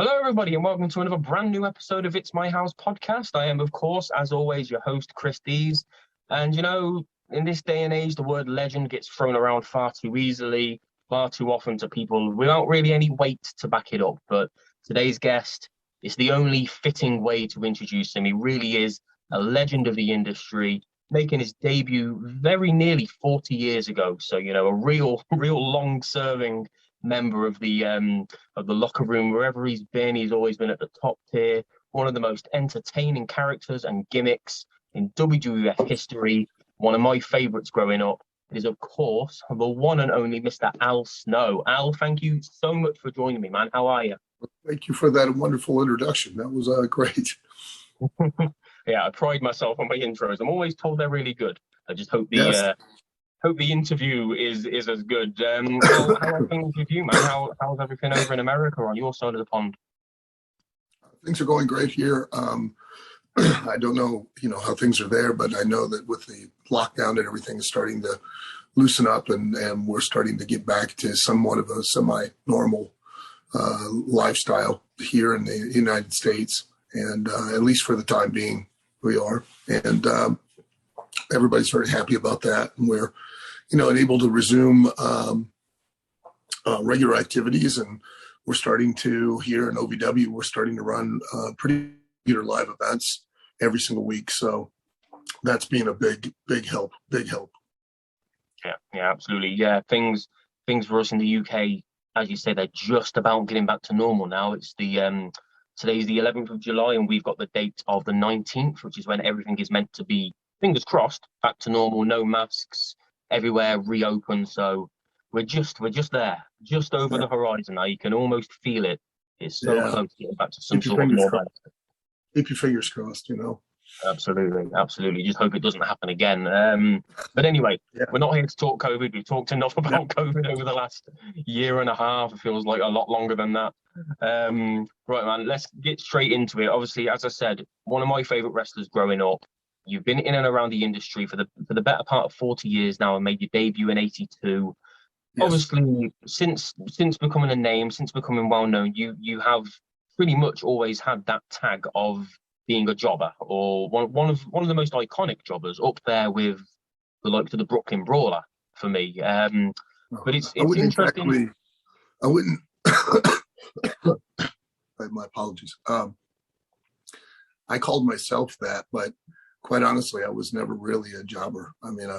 Hello, everybody, and welcome to another brand new episode of It's My House podcast. I am, of course, as always, your host, Chris Dees. And, in this day and age, the word legend gets thrown around far too easily, far too often to people without really any weight to back it up. But today's guest is the only fitting way to introduce him. He really is a legend of the industry, making his debut very nearly 40 years ago. So, a real long-serving member of the locker room. Wherever he's been, he's always been at the top tier. One of the most entertaining characters and gimmicks in WWF history. One of my favorites growing up is, of course, the one and only Mr. Al Snow. Al, thank you so much for joining me, man. How are you? Thank you for that wonderful introduction. That was great. Yeah, I pride myself on my intros. I'm always told they're really good. I just hope the interview is as good. How are things with you, man? How's everything over in America on your side of the pond? Things are going great here. I don't know, how things are there, but I know that with the lockdown and everything is starting to loosen up, and we're starting to get back to somewhat of a semi-normal lifestyle here in the United States, and at least for the time being, we are. And everybody's very happy about that, and we're able to resume regular activities, and we're starting to, here in OVW, we're starting to run pretty regular live events every single week. So that's been a big help. Yeah, absolutely. Yeah, things for us in the UK, as you say, they're just about getting back to normal now. It's today's the 11th of July, and we've got the date of the 19th, which is when everything is meant to be, fingers crossed, back to normal. No masks, everywhere reopened. So we're just there, just over the horizon now. You can almost feel it. It's so close to getting back to some sort of normality. Keep your fingers crossed, Absolutely. Just hope it doesn't happen again. But anyway, We're not here to talk COVID. We've talked enough about COVID over the last year and a half. It feels like a lot longer than that. Right, man, let's get straight into it. Obviously, as I said, one of my favorite wrestlers growing up. You've been in and around the industry for the better part of 40 years now, and made your debut in '82. Yes. Obviously, since becoming a name, since becoming well known, you have pretty much always had that tag of being a jobber, or one of the most iconic jobbers, up there with the likes of the Brooklyn Brawler for me. But it's interesting. I wouldn't. My apologies. I called myself that, but quite honestly, I was never really a jobber. I mean,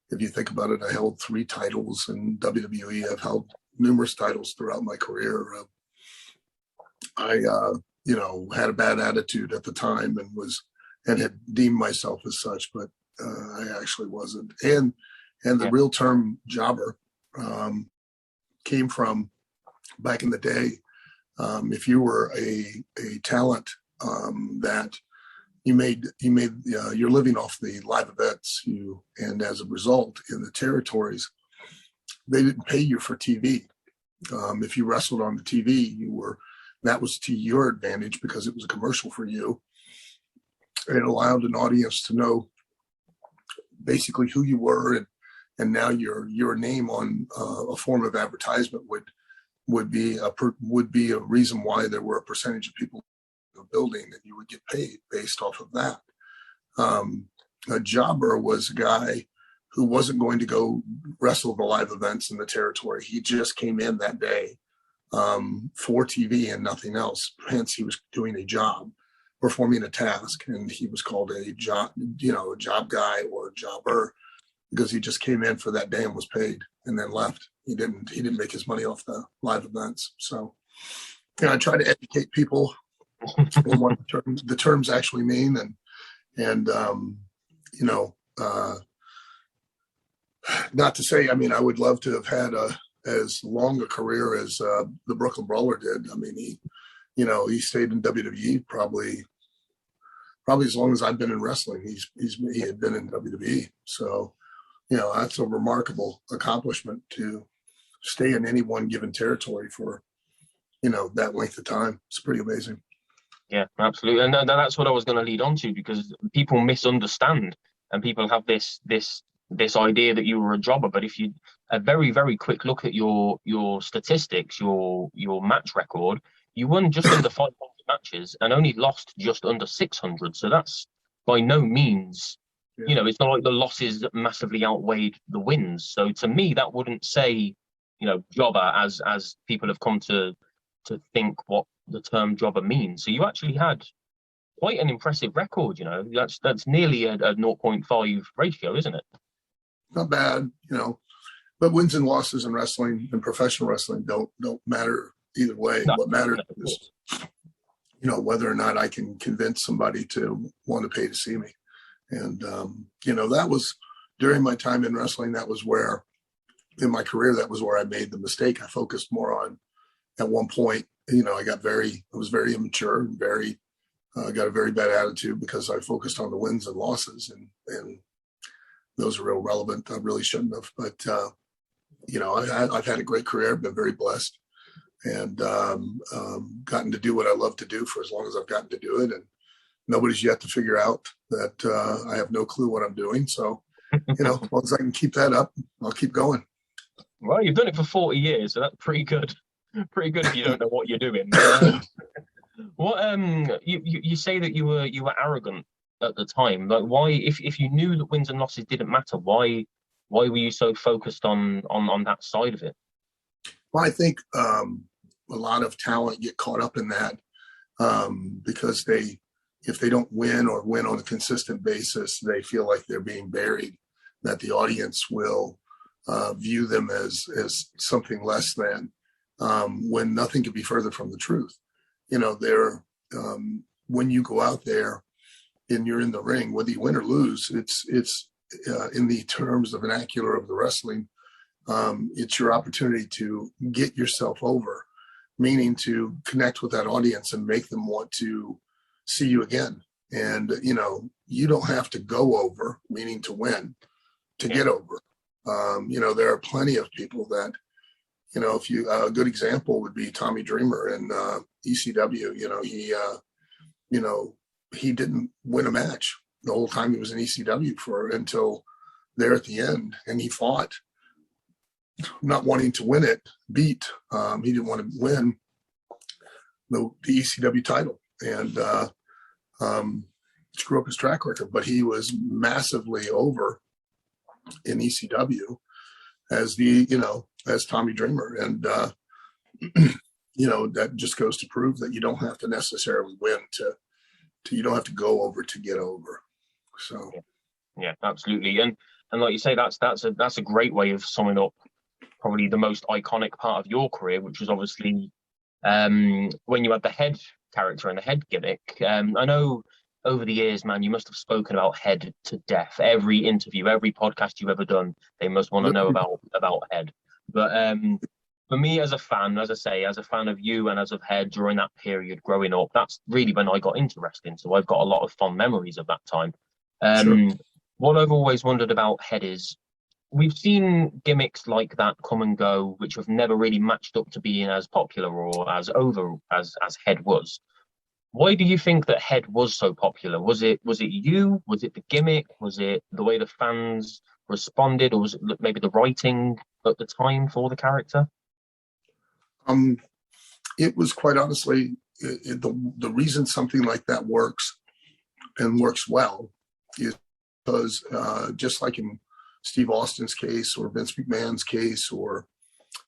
if you think about it, I held 3 titles in WWE. I've held numerous titles throughout my career. I had a bad attitude at the time and had deemed myself as such, but I actually wasn't. And the real term jobber came from back in the day. If you were a talent that you made your living off the live events, and as a result, in the territories, they didn't pay you for TV. If you wrestled on the TV, that was to your advantage because it was a commercial for you. It allowed an audience to know basically who you were, and now your name on a form of advertisement would be a reason why there were a percentage of people in the building that you would get paid based off of that. A jobber was a guy who wasn't going to go wrestle the live events in the territory. He just came in that day for TV and nothing else. Hence, he was doing a job, performing a task, and he was called a job guy or a jobber because he just came in for that day and was paid and then left. He didn't make his money off the live events. So, I try to educate people on what the terms actually mean, and not to say, I would love to have had as long a career as the Brooklyn Brawler did. I mean, he stayed in WWE probably as long as I've been in wrestling. He had been in WWE. So, that's a remarkable accomplishment to stay in any one given territory for, that length of time. It's pretty amazing. Yeah, absolutely. And that's what I was going to lead on to, because people misunderstand, and people have this idea that you were a jobber. But if you a very, very quick look at your statistics, your match record, You won just under 500 matches and only lost just under 600. So that's by no means, Yeah. it's not like the losses massively outweighed the wins. So to me, that wouldn't say, jobber as people have come to think what the term jobber means. So you actually had quite an impressive record. That's nearly a 0.5 ratio, isn't it? Not bad, but wins and losses in wrestling and professional wrestling don't matter either way. No, What matters no. is, whether or not I can convince somebody to want to pay to see me. And, that was during my time in wrestling. That was where, in my career, that was where I made the mistake. I focused more on, at one point, I was very immature and got a very bad attitude because I focused on the wins and losses, and those are real relevant. I really shouldn't have, but, I've had a great career, been very blessed, and gotten to do what I love to do for as long as I've gotten to do it. And nobody's yet to figure out that I have no clue what I'm doing. So, as long as I can keep that up, I'll keep going. Well, you've done it for 40 years, so that's pretty good. Pretty good if you don't know what you're doing. You say that you were arrogant at the time. Like, why, if you knew that wins and losses didn't matter, why were you so focused on that side of it? Well, I think a lot of talent get caught up in that because if they don't win or win on a consistent basis, they feel like they're being buried, that the audience will view them as something less than, when nothing could be further from the truth. When you go out there and you're in the ring, whether you win or lose, it's in the terms of vernacular of the wrestling, it's your opportunity to get yourself over, meaning to connect with that audience and make them want to see you again. And, you don't have to go over, meaning to win, to get over. There are plenty of people that, a good example would be Tommy Dreamer in ECW. He didn't win a match the whole time he was in ECW until there at the end. And he fought, not wanting to win it, he didn't want to win the ECW title, and screw up his track record, but he was massively over in ECW as as Tommy Dreamer. And, that just goes to prove that you don't have to necessarily win you don't have to go over to get over. So. Yeah, absolutely. And like you say, that's a great way of summing up probably the most iconic part of your career, which was obviously when you had the head character and the head gimmick. I know over the years, man, you must have spoken about head to death. Every interview, every podcast you've ever done, they must want to know about head. But for me as a fan, as I say, as a fan of you and as of head during that period growing up, that's really when I got into wrestling. So I've got a lot of fond memories of that time. Sure. What I've always wondered about head is, we've seen gimmicks like that come and go, which have never really matched up to being as popular or as over as head was. Why do you think that head was so popular? Was it you? Was it the gimmick? Was it the way the fans responded? Or was it maybe the writing at the time for the character? It was, quite honestly, the reason something like that works and works well is because just like in Steve Austin's case or Vince McMahon's case or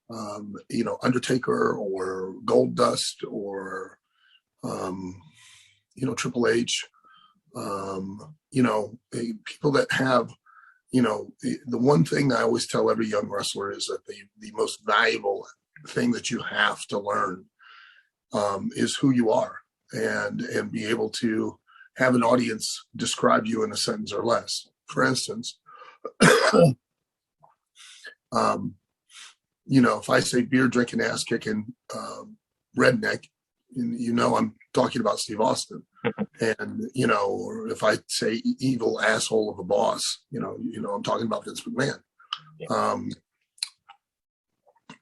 Undertaker or Goldust or Triple H, people that have, the one thing I always tell every young wrestler is that the most valuable thing that you have to learn is who you are, and be able to have an audience describe you in a sentence or less. For instance, if I say beer drinking, ass kicking, redneck, I'm talking about Steve Austin. And, or if I say evil asshole of a boss, I'm talking about Vince McMahon.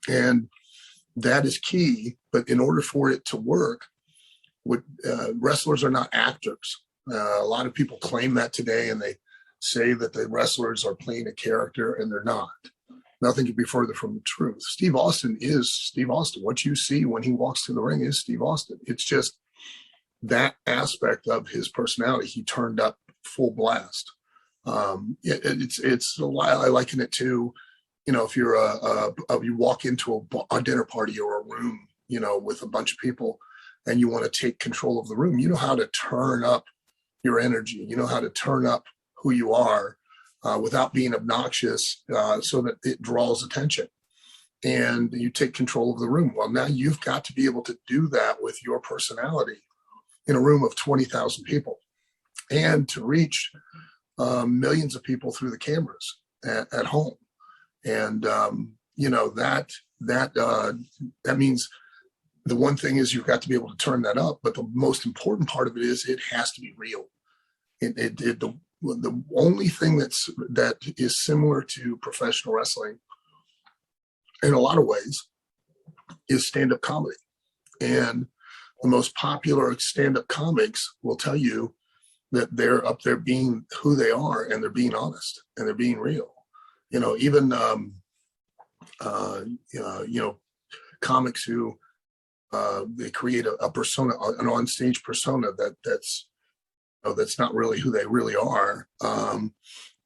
And that is key. But in order for it to work, wrestlers are not actors. A lot of people claim that today, and they say that the wrestlers are playing a character, and they're not. Nothing could be further from the truth. Steve Austin is Steve Austin. What you see when he walks to the ring is Steve Austin. It's just that aspect of his personality. He turned up full blast. It's a lot. I liken it to, if you're you walk into a dinner party or a room, with a bunch of people, and you want to take control of the room. You know how to turn up your energy. You know how to turn up who you are without being obnoxious, so that it draws attention. And you take control of the room. Well, now you've got to be able to do that with your personality in a room of 20,000 people, and to reach millions of people through the cameras at home. And that means the one thing is you've got to be able to turn that up, but the most important part of it is it has to be real. The only thing that is similar to professional wrestling in a lot of ways is stand-up comedy. And the most popular stand-up comics will tell you that they're up there being who they are, and they're being honest, and they're being real. Even comics who they create a persona, an on-stage persona that's not really who they really are.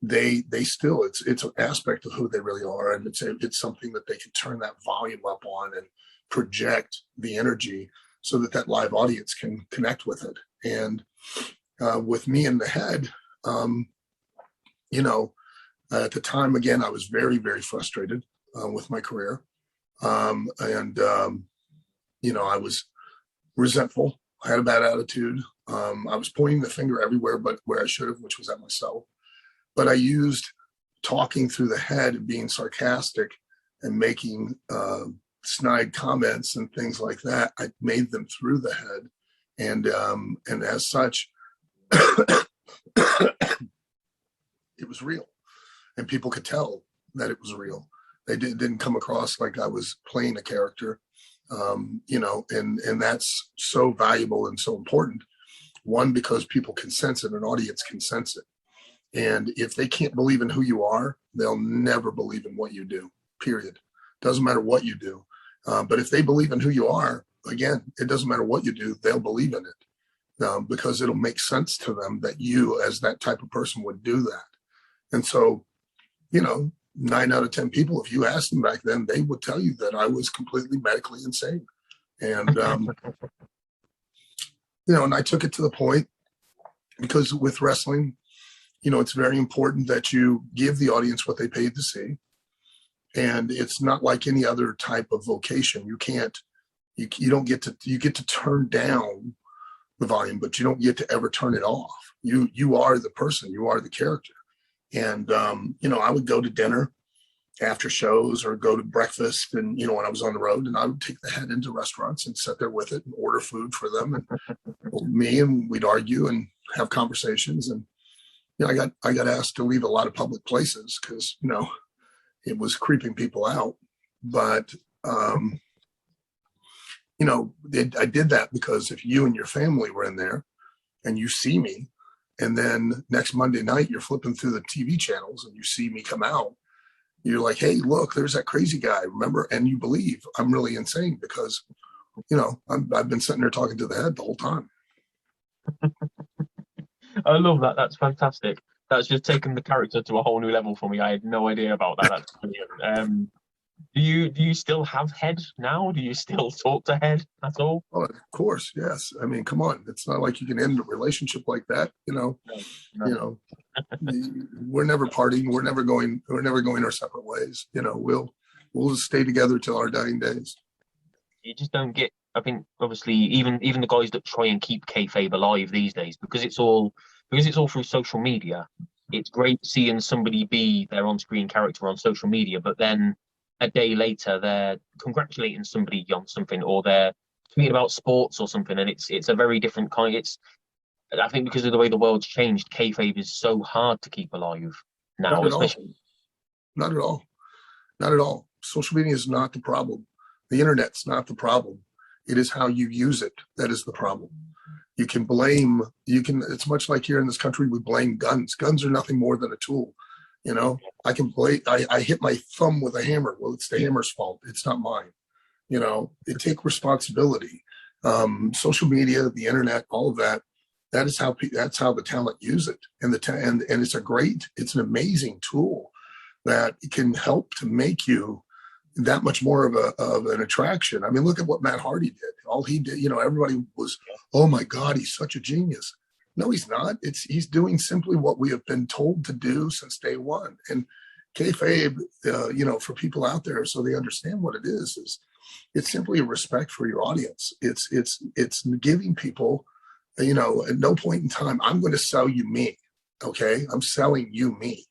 They still, it's an aspect of who they really are, and it's something that they can turn that volume up on and project the energy so that live audience can connect with it. And with me in the head, at the time, again, I was very, very frustrated with my career. I was resentful. I had a bad attitude. I was pointing the finger everywhere but where I should have, which was at myself. But I used talking through the head and being sarcastic and making snide comments and things like that. I made them through the head. And as such, it was real. And people could tell that it was real. They didn't come across like I was playing a character, and that's so valuable and so important. One, because people can sense it, an audience can sense it. And if they can't believe in who you are, they'll never believe in what you do, period. Doesn't matter what you do. But if they believe in who you are, again, it doesn't matter what you do, they'll believe in it, because it'll make sense to them that you, as that type of person, would do that. And so, 9 out of 10 people, if you asked them back then, they would tell you that I was completely medically insane. And, and I took it to the point, because with wrestling, it's very important that you give the audience what they paid to see. And it's not like any other type of vocation. You get to turn down the volume, but you don't get to ever turn it off. You are the person, you are the character. And, I would go to dinner after shows or go to breakfast, and, when I was on the road, and I would take the head into restaurants and sit there with it and order food for them and we'd argue and have conversations. And, I got asked to leave a lot of public places because, it was creeping people out. But, I did that because if you and your family were in there and you see me, and then next Monday night, you're flipping through the TV channels and you see me come out, you're like, hey, look, there's that crazy guy, remember? And you believe I'm really insane because, I've been sitting there talking to the head the whole time. I love that. That's fantastic. That's just taken the character to a whole new level for me. I had no idea about that. That's brilliant. Do you still have head now? Do you still talk to head at all? Oh, of course, yes. I mean, come on. It's not like you can end a relationship like that. No. We're never parting. We're never going our separate ways. We'll just stay together till our dying days. You just don't get. I think obviously even the guys that try and keep kayfabe alive these days, because it's all through social media. It's great seeing somebody be their on-screen character on social media, but then a day later they're congratulating somebody on something, or they're tweeting about sports or something, and it's a very different kind. I think because of the way the world's changed, kayfabe is so hard to keep alive now, especially. Not at all. Not at all. Social media is not the problem. The internet's not the problem. It is how you use it that is the problem. It's much like here in this country, we blame guns. Guns are nothing more than a tool. You know, I can play. I hit my thumb with a hammer. Well, it's the hammer's fault. It's not mine. You know, they take responsibility. Social media, the internet, all of that. That's how the talent use it, and and it's an amazing tool that can help to make you that much more of an attraction. I mean, look at what Matt Hardy did. All he did, you know, everybody was, oh my God, he's such a genius. No, he's not. He's doing simply what we have been told to do since day one. And kayfabe, you know, for people out there, so they understand what it is it's simply a respect for your audience. It's giving people, you know, at no point in time, I'm going to sell you me. Okay, I'm selling you me.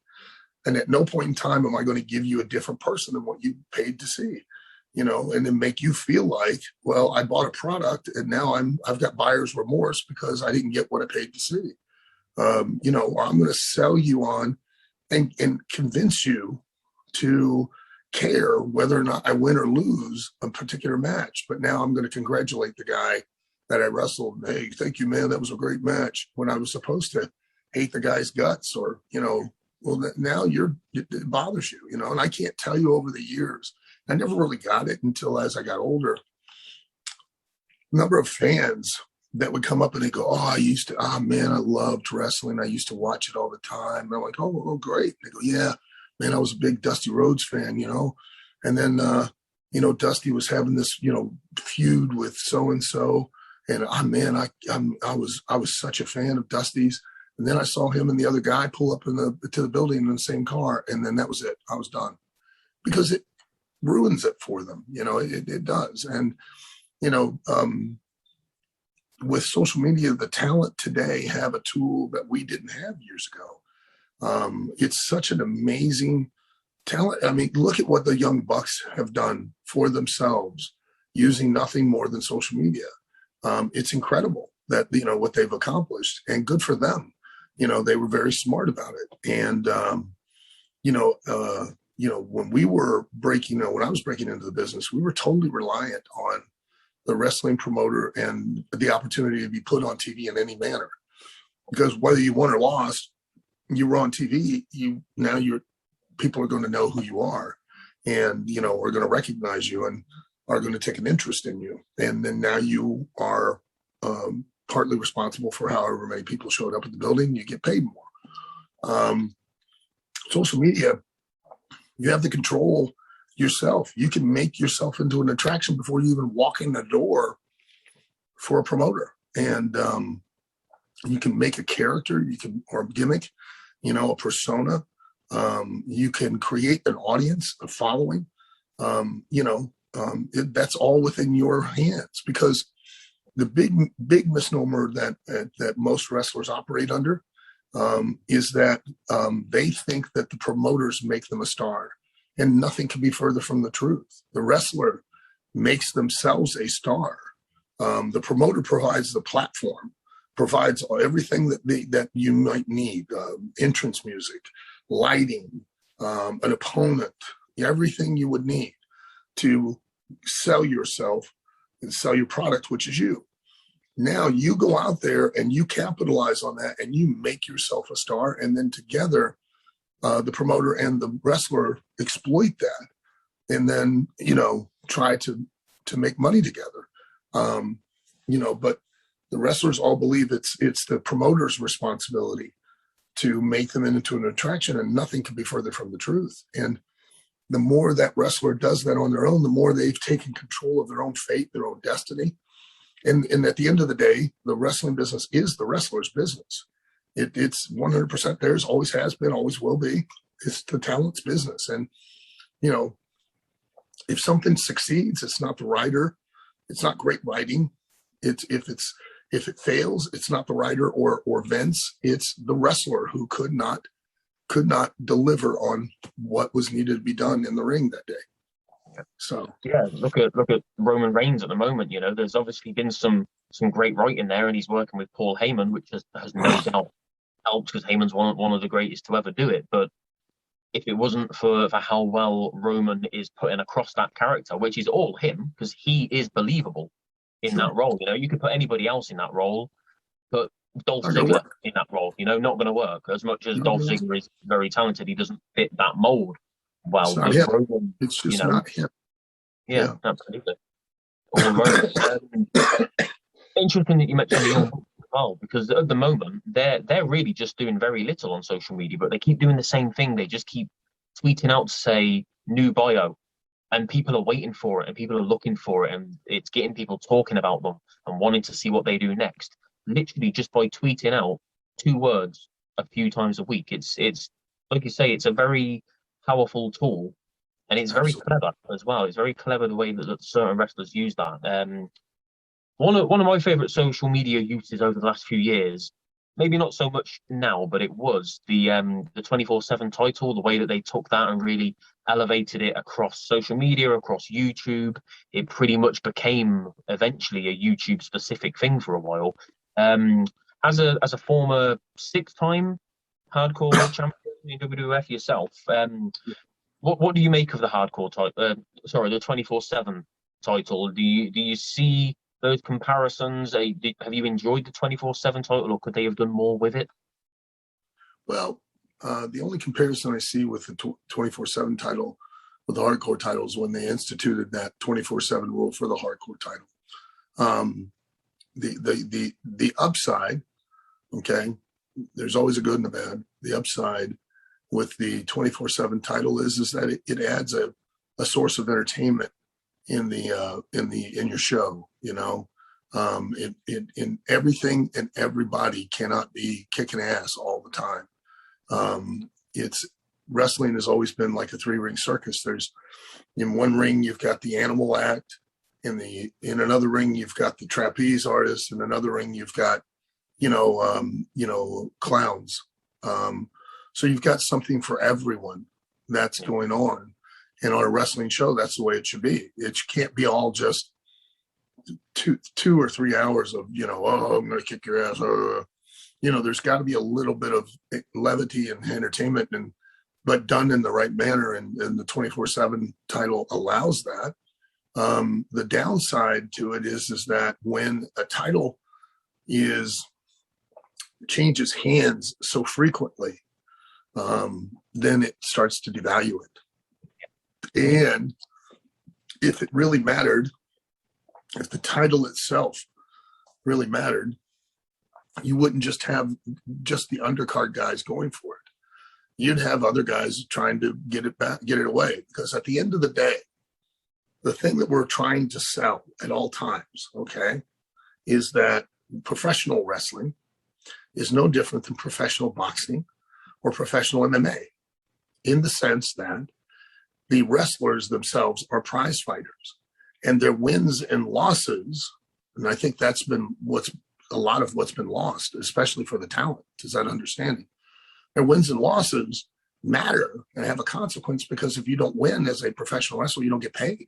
And at no point in time am I going to give you a different person than what you paid to see, you know, and then make you feel like, well, I bought a product and now I've got buyer's remorse because I didn't get what I paid to see. You know, or I'm going to sell you on and convince you to care whether or not I win or lose a particular match. But now I'm going to congratulate the guy that I wrestled. Hey, thank you, man. That was a great match. When I was supposed to hate the guy's guts, or, you know, well, now it bothers you, you know, and I can't tell you over the years. I never really got it until as I got older. Number of fans that would come up and they go, oh man, I loved wrestling. I used to watch it all the time. And I'm like, oh, great. They go, yeah, man, I was a big Dusty Rhodes fan, you know. And then, you know, Dusty was having this, you know, feud with so-and-so. And man, I was such a fan of Dusty's. And then I saw him and the other guy pull up to the building in the same car. And then that was it. I was done. Because it ruins it for them. You know, it does. And, you know, with social media, the talent today have a tool that we didn't have years ago. It's such an amazing talent. I mean, look at what the young bucks have done for themselves using nothing more than social media. It's incredible that, you know, what they've accomplished, and good for them. You know, they were very smart about it. And, you know, when we were when I was breaking into the business, we were totally reliant on the wrestling promoter and the opportunity to be put on TV in any manner, because whether you won or lost, you were on TV. People are going to know who you are, and, you know, are going to recognize you and are going to take an interest in you. And then now you are, partly responsible for however many people showed up at the building. You get paid more. Social media, you have the control yourself. You can make yourself into an attraction before you even walk in the door for a promoter. And you can make a character, or a gimmick, you know, a persona. You can create an audience, a following. You know, that's all within your hands, because the big misnomer that most wrestlers operate under is that they think that the promoters make them a star, and nothing can be further from the truth. The wrestler makes themselves a star. The promoter provides the platform, provides everything that you might need: entrance music, lighting, an opponent, everything you would need to sell yourself and sell your product, which is you. Now you go out there and you capitalize on that and you make yourself a star. And then together, the promoter and the wrestler exploit that, and then, you know, try to make money together. You know, but the wrestlers all believe it's the promoter's responsibility to make them into an attraction, and nothing can be further from the truth. And the more that wrestler does that on their own, the more they've taken control of their own fate, their own destiny. And at the end of the day, the wrestling business is the wrestler's business. It's 100% theirs, always has been, always will be. It's the talent's business. And, you know, if something succeeds, it's not the writer. It's not great writing. If it fails, it's not the writer or Vince. It's the wrestler who could not deliver on what was needed to be done in the ring that day. So yeah, look at Roman Reigns at the moment. You know, there's obviously been some great writing there, and he's working with Paul Heyman, which has no doubt helped, because Heyman's one of the greatest to ever do it. But if it wasn't for how well Roman is putting across that character, which is all him, because he is believable in that role. You know, you could put anybody else in that role, but Dolph Not gonna Ziggler work. in that role. Not going to work. As much as Not Dolph gonna, Ziggler is very talented, he doesn't fit that mold. it's Well, not does him. Roman? It's You just know, not him. yeah, Yeah. absolutely. All Roman. Interesting that you mentioned the Young Bucks as well, because at the moment they're really just doing very little on social media, but they keep doing the same thing. They just keep tweeting out to say new bio, and people are waiting for it, and people are looking for it, and it's getting people talking about them and wanting to see what they do next. Literally just by tweeting out 2 words a few times a week. It's like you say, it's a very powerful tool, and it's very Absolutely. clever as well. It's very clever the way that certain wrestlers use that. One of my favorite social media uses over the last few years, maybe not so much now, but it was the 24/7 title, the way that they took that and really elevated it across social media, across YouTube. It pretty much became eventually a YouTube specific thing for a while. Um, as a former 6-time hardcore champion in WWF yourself, what do you make of the hardcore title? The 24/7 title. Do you see those comparisons? Have you enjoyed the 24/7 title, or could they have done more with it? Well, the only comparison I see with the 24/7 title with the hardcore title is when they instituted that 24/7 rule for the hardcore title. Um, the upside, okay, there's always a good and a bad. The upside with the 24/7 title is that it adds a source of entertainment in your show. In everything and everybody cannot be kicking ass all the time. It's Wrestling has always been like a 3-ring circus. There's in one ring you've got the animal act, in another ring you've got the trapeze artist, in another ring you've got clowns. So you've got something for everyone that's going on. In our wrestling show, that's the way it should be. It can't be all just 2 or 3 hours of, I'm going to kick your ass. There's got to be a little bit of levity and entertainment, but done in the right manner. And the 24/7 title allows that. The downside to it is that when a title changes hands so frequently, then it starts to devalue it. And if it really mattered, if the title itself really mattered, you wouldn't just have just the undercard guys going for it. You'd have other guys trying to get it away. Because at the end of the day, the thing that we're trying to sell at all times, okay, is that professional wrestling is no different than professional boxing or professional MMA, in the sense that the wrestlers themselves are prize fighters, and their wins and losses, and I think that's been a lot of what's been lost, especially for the talent, is that understanding. Their wins and losses matter and have a consequence, because if you don't win as a professional wrestler, you don't get paid.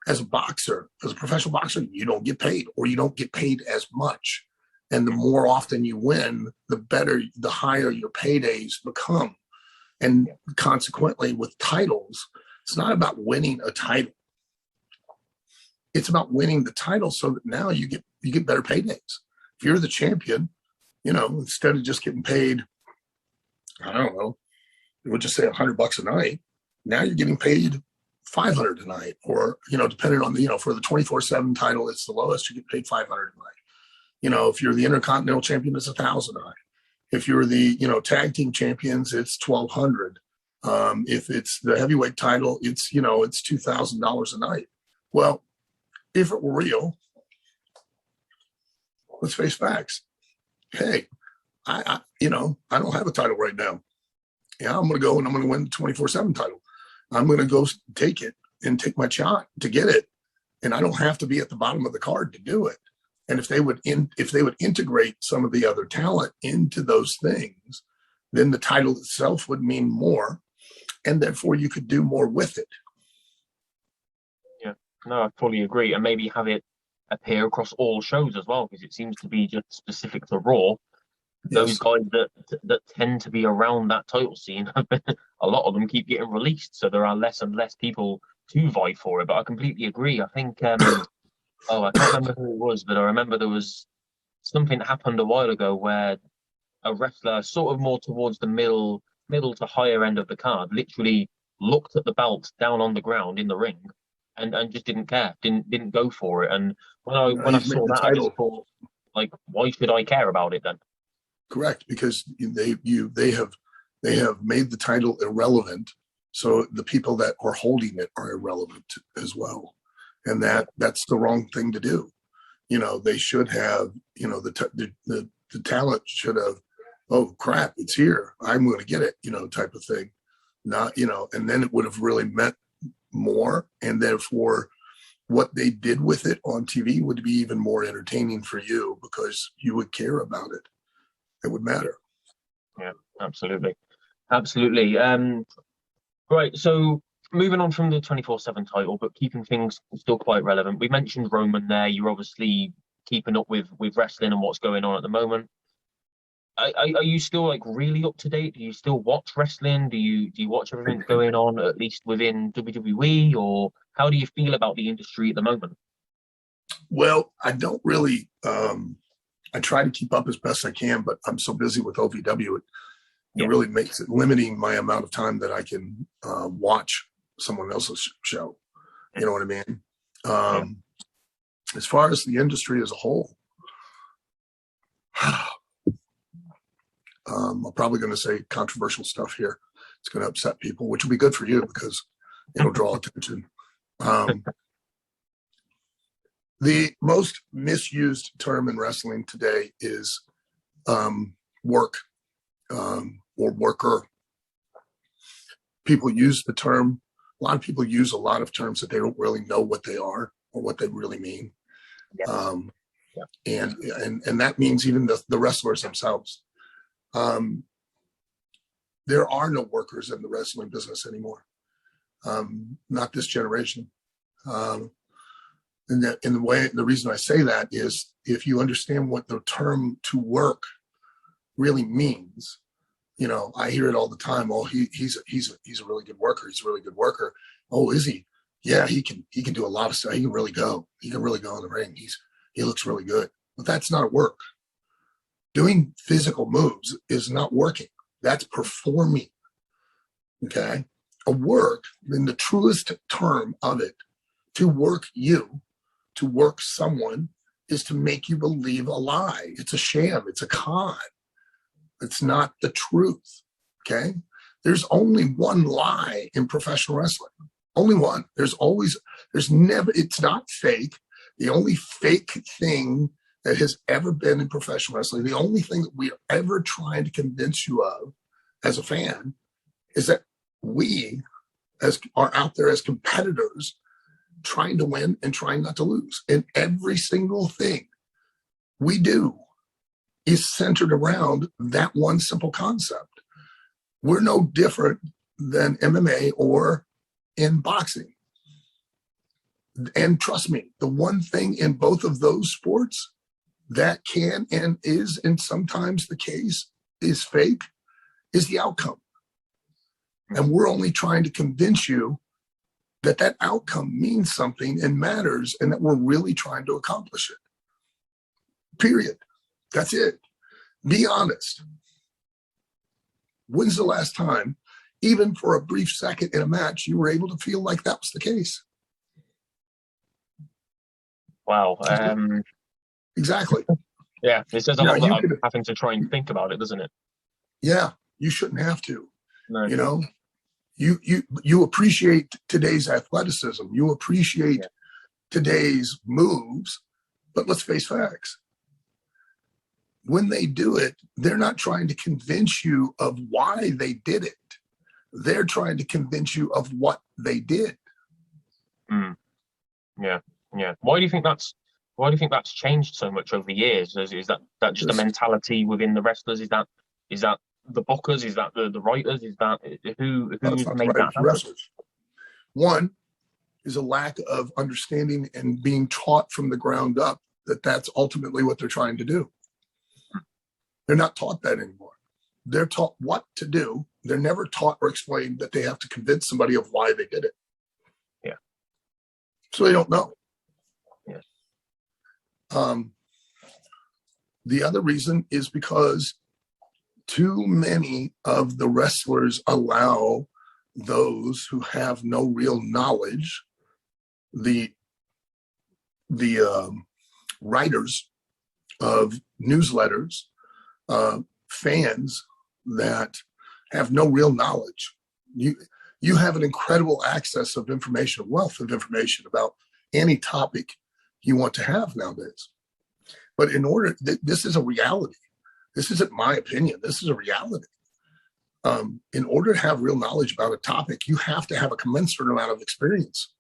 As a professional boxer, you don't get paid, or you don't get paid as much. And the more often you win, the higher your paydays become. And consequently, with titles, it's not about winning a title. It's about winning the title so that now you get better paydays. If you're the champion, instead of just getting paid, I don't know, we'll just say $100 a night. Now you're getting paid $500 a night, or depending on for the 24/7 title, it's the lowest. You get paid $500 a night. If you're the Intercontinental Champion, it's $1,000 a night. If you're the tag team champions, it's $1,200. If it's the heavyweight title, it's $2,000 a night. Well, if it were real, let's face facts. Hey, I don't have a title right now. Yeah, I'm going to go and I'm going to win the 24/7 title. I'm going to go take it and take my shot to get it, and I don't have to be at the bottom of the card to do it. And if they would integrate some of the other talent into those things, then the title itself would mean more, and therefore you could do more with it. Yeah, no, I fully agree, and maybe have it appear across all shows as well, because it seems to be just specific to Raw. Those guys that tend to be around that title scene, a lot of them keep getting released, so there are less and less people to vie for it. But I completely agree. I think I can't remember who it was, but I remember there was something happened a while ago where a wrestler, sort of more towards the middle to higher end of the card, literally looked at the belt down on the ground in the ring, and just didn't care, didn't go for it. And when I He's made saw the that, I just title. thought, like, why should I care about it then? Correct, because they have made the title irrelevant, so the people that are holding it are irrelevant as well, and that's the wrong thing to do. They should have, the talent should have, oh crap, it's here, I'm going to get it, type of thing. Not, and then it would have really meant more, and therefore what they did with it on TV would be even more entertaining for you because you would care about it. It would matter. Yeah, absolutely. Absolutely. Right. So moving on from the 24/7 title, but keeping things still quite relevant. We mentioned Roman there. You're obviously keeping up with wrestling and what's going on at the moment. Are you still like really up to date? Do you still watch wrestling? Do you watch everything going on, at least within WWE, or how do you feel about the industry at the moment? Well, I don't really. I try to keep up as best I can, but I'm so busy with OVW, it really makes it limiting my amount of time that I can watch someone else's show. You know what I mean? As far as the industry as a whole, I'm probably going to say controversial stuff here. It's going to upset people, which will be good for you because it'll draw attention. The most misused term in wrestling today is work or worker. People use the term, a lot of people use a lot of terms that they don't really know what they are or what they really mean. And that means even the wrestlers themselves. There are no workers in the wrestling business anymore. Not this generation. The reason I say that is if you understand what the term to work really means, I hear it all the time. Oh, he's a really good worker. He's a really good worker. Oh, is he? Yeah, he can do a lot of stuff. He can really go. He can really go in the ring. He looks really good. But that's not work. Doing physical moves is not working. That's performing. Okay? A work, in the truest term of it, to work you, to work someone, is to make you believe a lie. It's a sham. It's a con. It's not the truth. Okay? There's only one lie in professional wrestling. Only one. It's not fake. The only fake thing that has ever been in professional wrestling, the only thing that we are ever trying to convince you of as a fan is that we are out there as competitors trying to win and trying not to lose. And every single thing we do is centered around that one simple concept. We're no different than MMA or in boxing. And trust me, the one thing in both of those sports that can and is, and sometimes the case is fake, is the outcome. And we're only trying to convince you that that outcome means something and matters and that we're really trying to accomplish it. Period. That's it. Be honest. When's the last time, even for a brief second in a match, you were able to feel like that was the case? Wow. Exactly. Yeah, it says a lot that I'm having to try and think about it, doesn't it? Yeah, you shouldn't have to. No. You appreciate today's athleticism. You appreciate today's moves, but let's face facts. When they do it, they're not trying to convince you of why they did it. They're trying to convince you of what they did. Yeah. Why do you think that's changed so much over the years? Is that just a mentality within the wrestlers? Is that the bookers? Is that the writers? Is that who's made that happen? Wrestlers. One is a lack of understanding and being taught from the ground up that that's ultimately what they're trying to do. They're not taught that anymore. They're taught what to do. They're never taught or explained that they have to convince somebody of why they did it. Yeah. So they don't know. Yeah. The other reason is because too many of the wrestlers allow those who have no real knowledge, the writers of newsletters, fans that have no real knowledge. You have an incredible access of information, a wealth of information about any topic you want to have nowadays. But in order, this is a reality. This isn't my opinion. This is a reality. In order to have real knowledge about a topic, you have to have a commensurate amount of experience.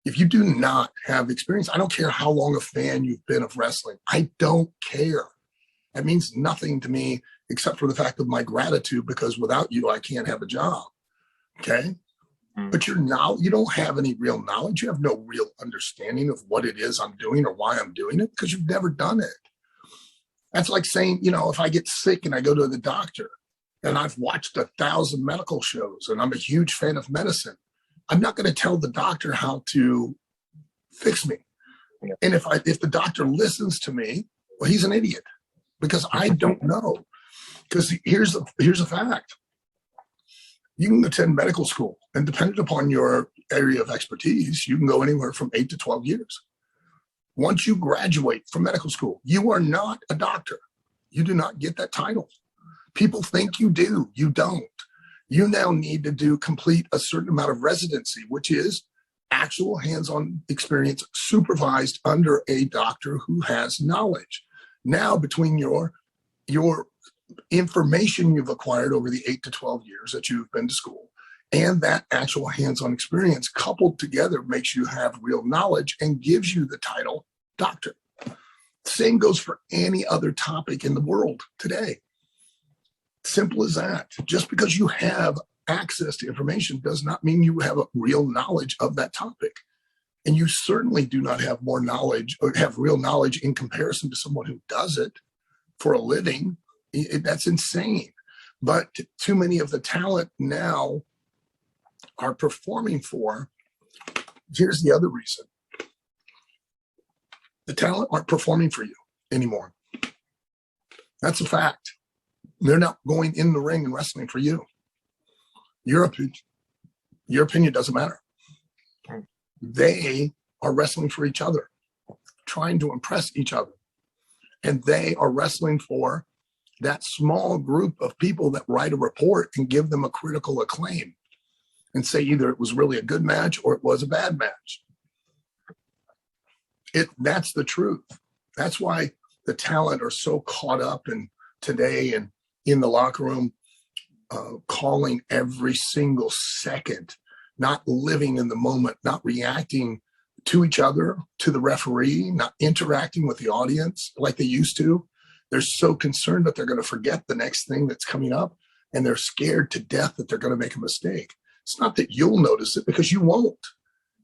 If you do not have experience, I don't care how long a fan you've been of wrestling. I don't care. That means nothing to me except for the fact of my gratitude, because without you, I can't have a job. Okay. But you don't have any real knowledge. You have no real understanding of what it is I'm doing or why I'm doing it, because you've never done it. That's like saying, if I get sick and I go to the doctor and I've watched 1,000 medical shows and I'm a huge fan of medicine, I'm not going to tell the doctor how to fix me. Yeah. And if the doctor listens to me, well, he's an idiot, because I don't know. Because here's a fact. You can attend medical school, and depending upon your area of expertise, you can go anywhere from 8 to 12 years. Once you graduate from medical school, you are not a doctor. You do not get that title. People think you do. You don't. You now need to complete a certain amount of residency, which is actual hands-on experience supervised under a doctor who has knowledge. Now, between your information you've acquired over the 8 to 12 years that you've been to school and that actual hands-on experience coupled together makes you have real knowledge and gives you the title doctor. Same goes for any other topic in the world today. Simple as that. Just because you have access to information does not mean you have a real knowledge of that topic. And you certainly do not have more knowledge or have real knowledge in comparison to someone who does it for a living. That's insane. But too many of the talent now are performing for, here's the other reason. The talent aren't performing for you anymore. That's a fact. They're not going in the ring and wrestling for you. Your opinion doesn't matter. They are wrestling for each other, trying to impress each other. And they are wrestling for that small group of people that write a report and give them a critical acclaim and say either it was really a good match or it was a bad match. That's the truth. That's why the talent are so caught up in today and in the locker room, calling every single second, not living in the moment, not reacting to each other, to the referee, not interacting with the audience like they used to. They're so concerned that they're going to forget the next thing that's coming up, and they're scared to death that they're going to make a mistake. It's not that you'll notice it, because you won't.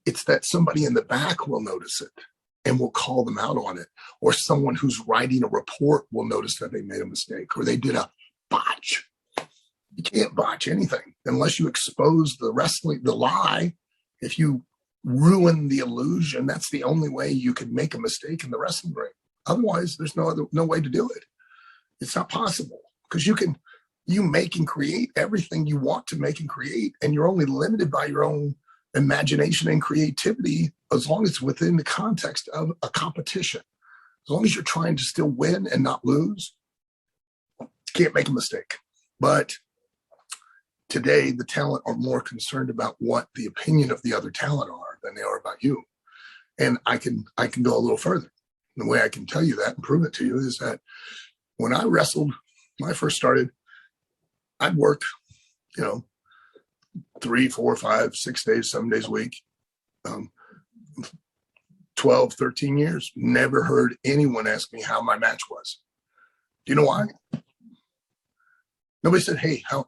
It's that somebody in the back will notice it and will call them out on it, or someone who's writing a report will notice that they made a mistake or they did a botch. You can't botch anything unless you expose the lie. If you ruin the illusion, that's the only way you can make a mistake in the wrestling ring. Otherwise, there's no way to do it. It's not possible, because you make and create everything you want to make and create, and you're only limited by your own imagination and creativity as long as it's within the context of a competition. As long as you're trying to still win and not lose, you can't make a mistake. But today, the talent are more concerned about what the opinion of the other talent are than they are about you. And I can go a little further. The way I can tell you that and prove it to you is that when I wrestled, when I first started, I'd work, 3, 4, 5, 6 days, 7 days a week, 12, 13 years, never heard anyone ask me how my match was. Do you know why? Nobody said, hey, how,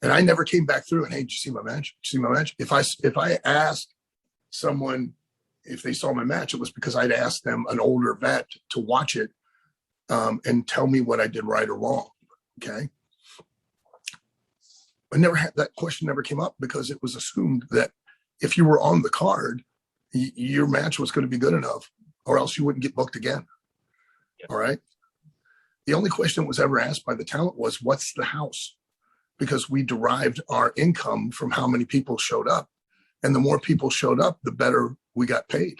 and I never came back through and, hey, did you see my match? Did you see my match? If I asked someone if they saw my match, it was because I'd asked them, an older vet, to watch it and tell me what I did right or wrong. Okay. I never had that question, never came up, because it was assumed that if you were on the card, your match was going to be good enough, or else you wouldn't get booked again. Yep. All right. The only question that was ever asked by the talent was, what's the house? Because we derived our income from how many people showed up. And the more people showed up, the better we got paid.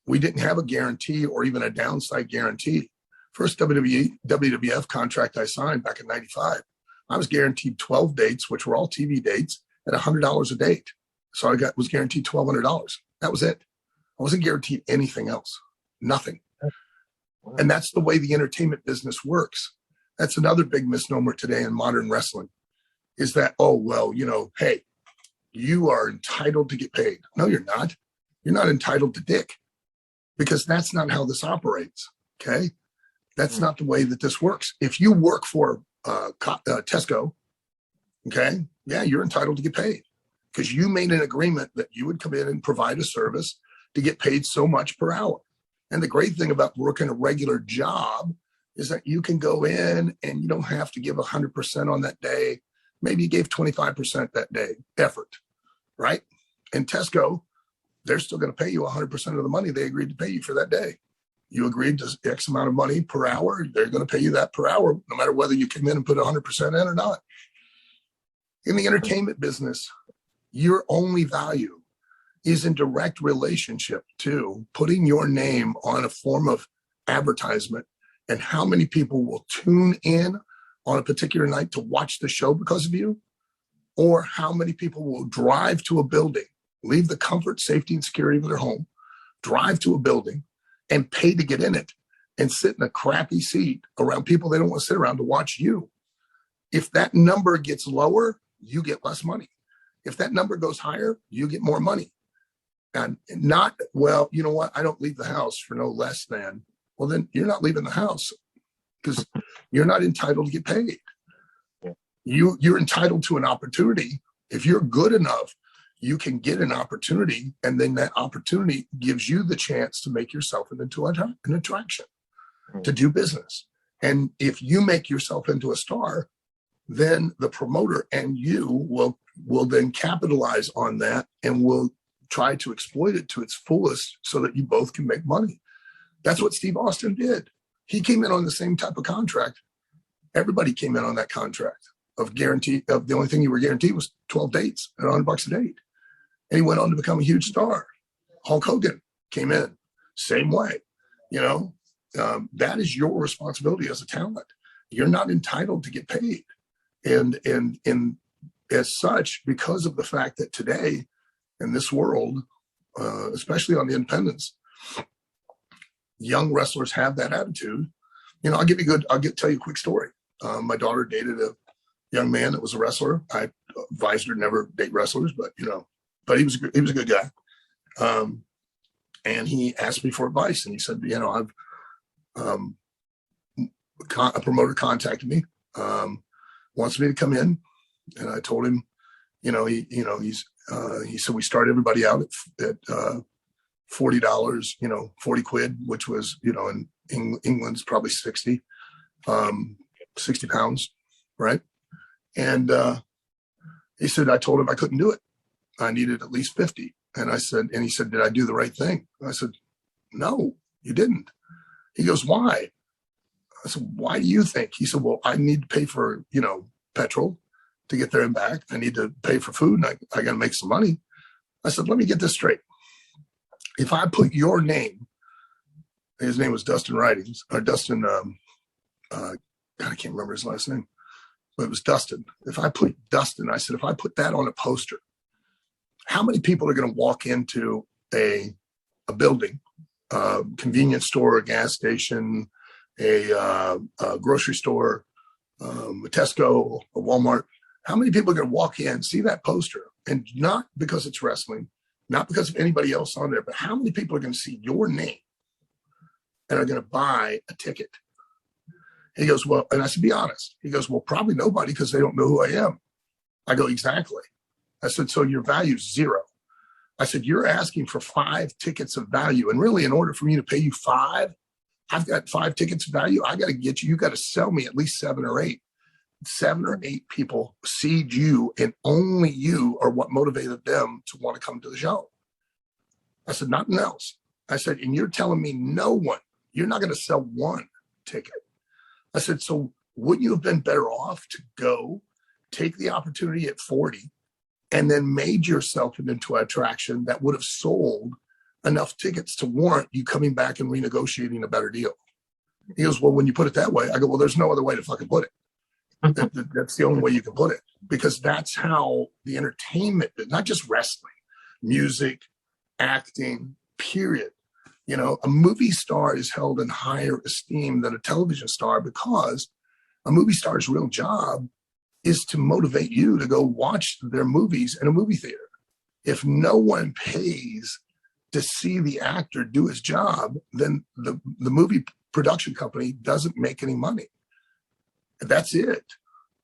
We didn't have a guarantee or even a downside guarantee. First WWF contract I signed back in 95, I was guaranteed 12 dates, which were all TV dates, at $100 a date. So I was guaranteed $1,200. That was it. I wasn't guaranteed anything else, nothing. And that's the way the entertainment business works. That's another big misnomer today in modern wrestling, is that, oh, well, hey, you are entitled to get paid. No, you're not. You're not entitled to dick, because that's not how this operates. Okay. That's not the way that this works. If you work for Tesco, okay, yeah, you're entitled to get paid, because you made an agreement that you would come in and provide a service to get paid so much per hour. And the great thing about working a regular job is that you can go in and you don't have to give 100% on that day. Maybe you gave 25% that day effort, right? And Tesco, they're still going to pay you 100% of the money they agreed to pay you for that day. You agreed to X amount of money per hour. They're going to pay you that per hour, no matter whether you come in and put 100% in or not. In the entertainment business, your only value is in direct relationship to putting your name on a form of advertisement and how many people will tune in on a particular night to watch the show because of you, or how many people will drive to a building, leave the comfort, safety, and security of their home, drive to a building and pay to get in it and sit in a crappy seat around people they don't want to sit around to watch you. If that number gets lower, you get less money. If that number goes higher, you get more money. And not, well, you know what? I don't leave the house for no less than. Well, then you're not leaving the house, because you're not entitled to get paid. You're entitled to an opportunity. If you're good enough, you can get an opportunity, and then that opportunity gives you the chance to make yourself into an attraction, to do business. And if you make yourself into a star, then the promoter and you will then capitalize on that and will try to exploit it to its fullest so that you both can make money. That's what Steve Austin did. He came in on the same type of contract. Everybody came in on that contract of guarantee of the only thing you were guaranteed was 12 dates at $100 a date. And he went on to become a huge star. Hulk Hogan came in, same way. That is your responsibility as a talent. You're not entitled to get paid. And as such, because of the fact that today in this world, especially on the independents, young wrestlers have that attitude. I'll tell you a quick story. My daughter dated a young man that was a wrestler. I advised her to never date wrestlers, but he was a good guy. And he asked me for advice, and he said, a promoter contacted me, wants me to come in. And I told him, he said, we start everybody out at $40, 40 quid, which was, in England's probably 60 pounds. Right. And he said, I told him I couldn't do it. I needed at least 50. And he said, did I do the right thing? I said, no, you didn't. He goes, why? I said, why do you think? He said, well, I need to pay for, petrol to get there and back. I need to pay for food, and I got to make some money. I said, let me get this straight. If I put your name, his name was Dustin Ridings, or Dustin, God, I can't remember his last name, but it was Dustin. If I put Dustin, I said, if I put that on a poster, how many people are going to walk into a building, convenience store, a gas station, a grocery store, a Tesco, a Walmart? How many people are going to walk in, see that poster, and not because it's wrestling, not because of anybody else on there, but how many people are going to see your name and are going to buy a ticket? He goes, well, and I said, be honest. He goes, well, probably nobody, because they don't know who I am. I go, exactly. I said, so your value is zero. I said, you're asking for 5 tickets of value. And really, in order for me to pay you 5, I've got 5 tickets of value. I got to get you got to sell me at least 7 or 8. 7 or 8 people seed you, and only you are what motivated them to want to come to the show. I said, nothing else. I said, and you're telling me no one, you're not going to sell 1 ticket. I said, so wouldn't you have been better off to go take the opportunity at 40 and then made yourself into an attraction that would have sold enough tickets to warrant you coming back and renegotiating a better deal? He goes, well, when you put it that way, I go, well, there's no other way to fucking put it. That's the only way you can put it, because that's how the entertainment, not just wrestling, music, acting, period. You know, a movie star is held in higher esteem than a television star, because a movie star's real job is to motivate you to go watch their movies in a movie theater. If no one pays to see the actor do his job, then the movie production company doesn't make any money. That's it.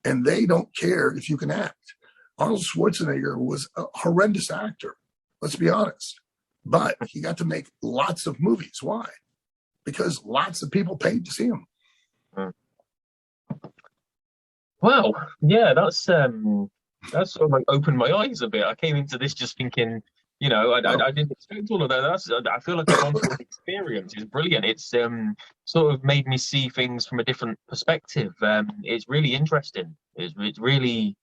And they don't care if you can act. Arnold Schwarzenegger was a horrendous actor, let's be honest. But he got to make lots of movies. Why? Because lots of people paid to see him. Wow. Yeah, that's sort of like opened my eyes a bit. I came into this just thinking, you know, I didn't expect all of that. I feel like a wonderful experience. It's brilliant. It's sort of made me see things from a different perspective. It's really interesting. It's really,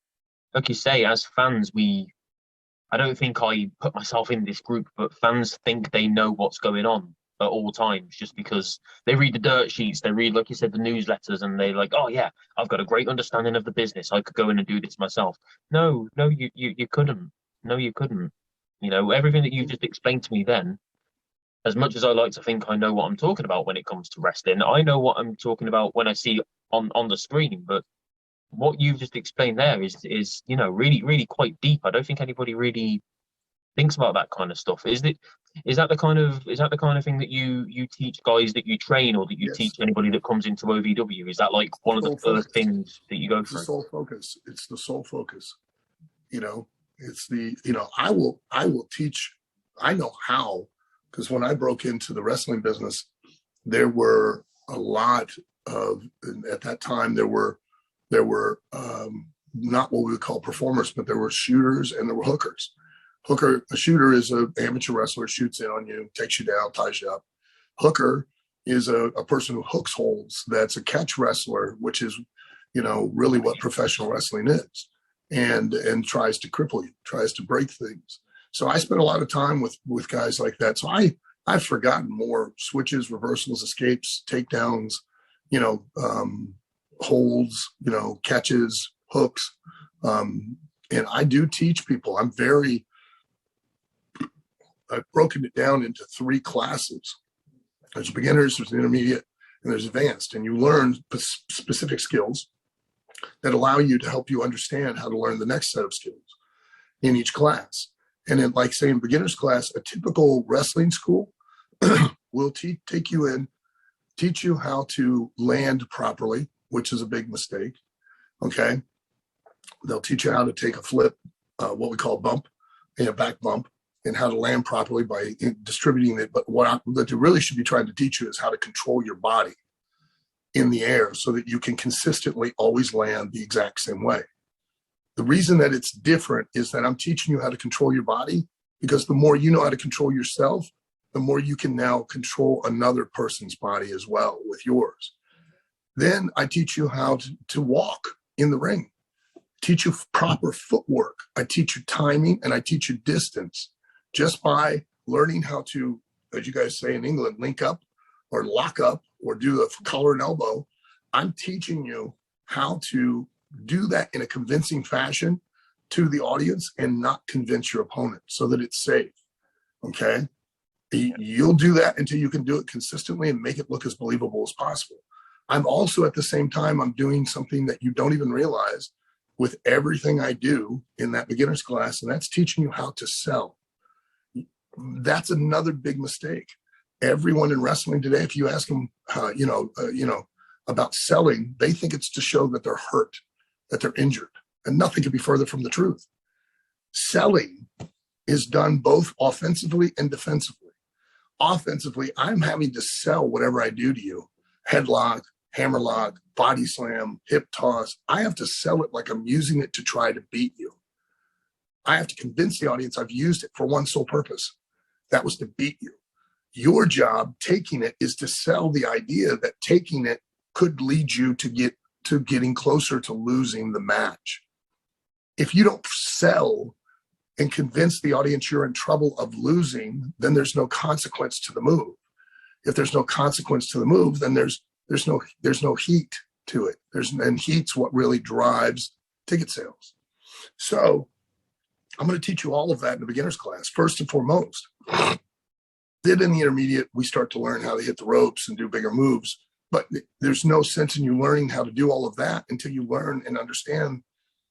like you say, as fans, I don't think I put myself in this group, but fans think they know what's going on at all times, just because they read the dirt sheets, they read, like you said, the newsletters, and they're like, oh yeah, I've got a great understanding of the business. I could go in and do this myself. No, you couldn't. No, you couldn't. You know, everything that you just explained to me then, as much as I like to think I know what I'm talking about when it comes to wrestling, I know what I'm talking about when I see on the screen, but what you've just explained there is, you know, really quite deep. I don't think anybody really thinks about that kind of stuff. Is that the kind of thing that you teach guys that you train, or that you teach anybody that comes into OVW? Is that like one of the first things that you go through? The sole focus. It's the sole focus. You know, it's the, you know, I will teach. I know how, because when I broke into the wrestling business, there were a lot of, at that time, there were not what we would call performers, but there were shooters and there were hookers. A shooter is an amateur wrestler, shoots in on you, takes you down, ties you up. Hooker is a person who hooks holds. That's a catch wrestler, which is, you know, really what professional wrestling is, and tries to cripple you, tries to break things. So I spent a lot of time with guys like that. So I've forgotten more switches, reversals, escapes, takedowns, you know, holds, you know, catches, hooks. And I do teach people. I've broken it down into 3 classes. There's beginners, there's intermediate, and there's advanced. And you learn specific skills that allow you to help you understand how to learn the next set of skills in each class. And then, like say in beginner's class, a typical wrestling school will take you in, teach you how to land properly, which is a big mistake. Okay. They'll teach you how to take a flip, what we call bump, a back bump, and how to land properly by distributing it. But what they really should be trying to teach you is how to control your body in the air so that you can consistently always land the exact same way. The reason that it's different is that I'm teaching you how to control your body, because the more you know how to control yourself, the more you can now control another person's body as well with yours. Then I teach you how to walk in the ring, teach you proper footwork. I teach you timing, and I teach you distance, just by learning how to, as you guys say in England, link up or lock up or do a collar and elbow. I'm teaching you how to do that in a convincing fashion to the audience and not convince your opponent, so that it's safe. Okay. You'll do that until you can do it consistently and make it look as believable as possible. I'm also, at the same time, I'm doing something that you don't even realize with everything I do in that beginner's class, and that's teaching you how to sell. That's another big mistake. Everyone in wrestling today, if you ask them, about selling, they think it's to show that they're hurt, that they're injured, and nothing could be further from the truth. Selling is done both offensively and defensively. Offensively, I'm having to sell whatever I do to you. Headlock, hammerlock, body slam, hip toss. I have to sell it like I'm using it to try to beat you. I have to convince the audience I've used it for one sole purpose. That was to beat you. Your job taking it is to sell the idea that taking it could lead you to getting closer to losing the match. If you don't sell and convince the audience you're in trouble of losing, then there's no consequence to the move. If there's no consequence to the move, then there's no heat to it. And heat's what really drives ticket sales. So I'm going to teach you all of that in the beginner's class. First and foremost, then in the intermediate, we start to learn how to hit the ropes and do bigger moves. But there's no sense in you learning how to do all of that until you learn and understand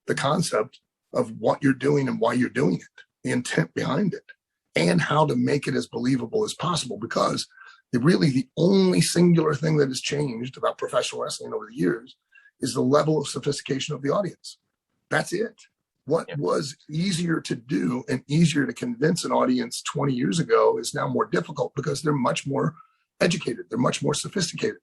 the concept of what you're doing and why you're doing it, the intent behind it, and how to make it as believable as possible. Because really the only singular thing that has changed about professional wrestling over the years is the level of sophistication of the audience. That's it. What was easier to do and easier to convince an audience 20 years ago is now more difficult because they're much more educated. They're much more sophisticated.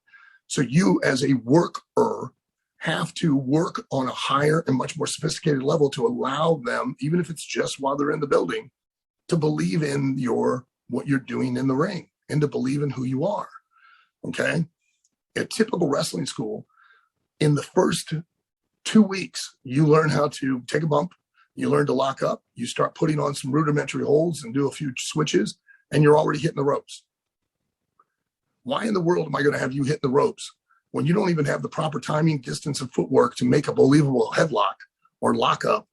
So you as a worker have to work on a higher and much more sophisticated level to allow them, even if it's just while they're in the building, to believe in what you're doing in the ring and to believe in who you are. Okay. At typical wrestling school, in the first 2 weeks, you learn how to take a bump, you learn to lock up, you start putting on some rudimentary holds and do a few switches, and you're already hitting the ropes. Why in the world am I going to have you hit the ropes when you don't even have the proper timing, distance, and footwork to make a believable headlock or lockup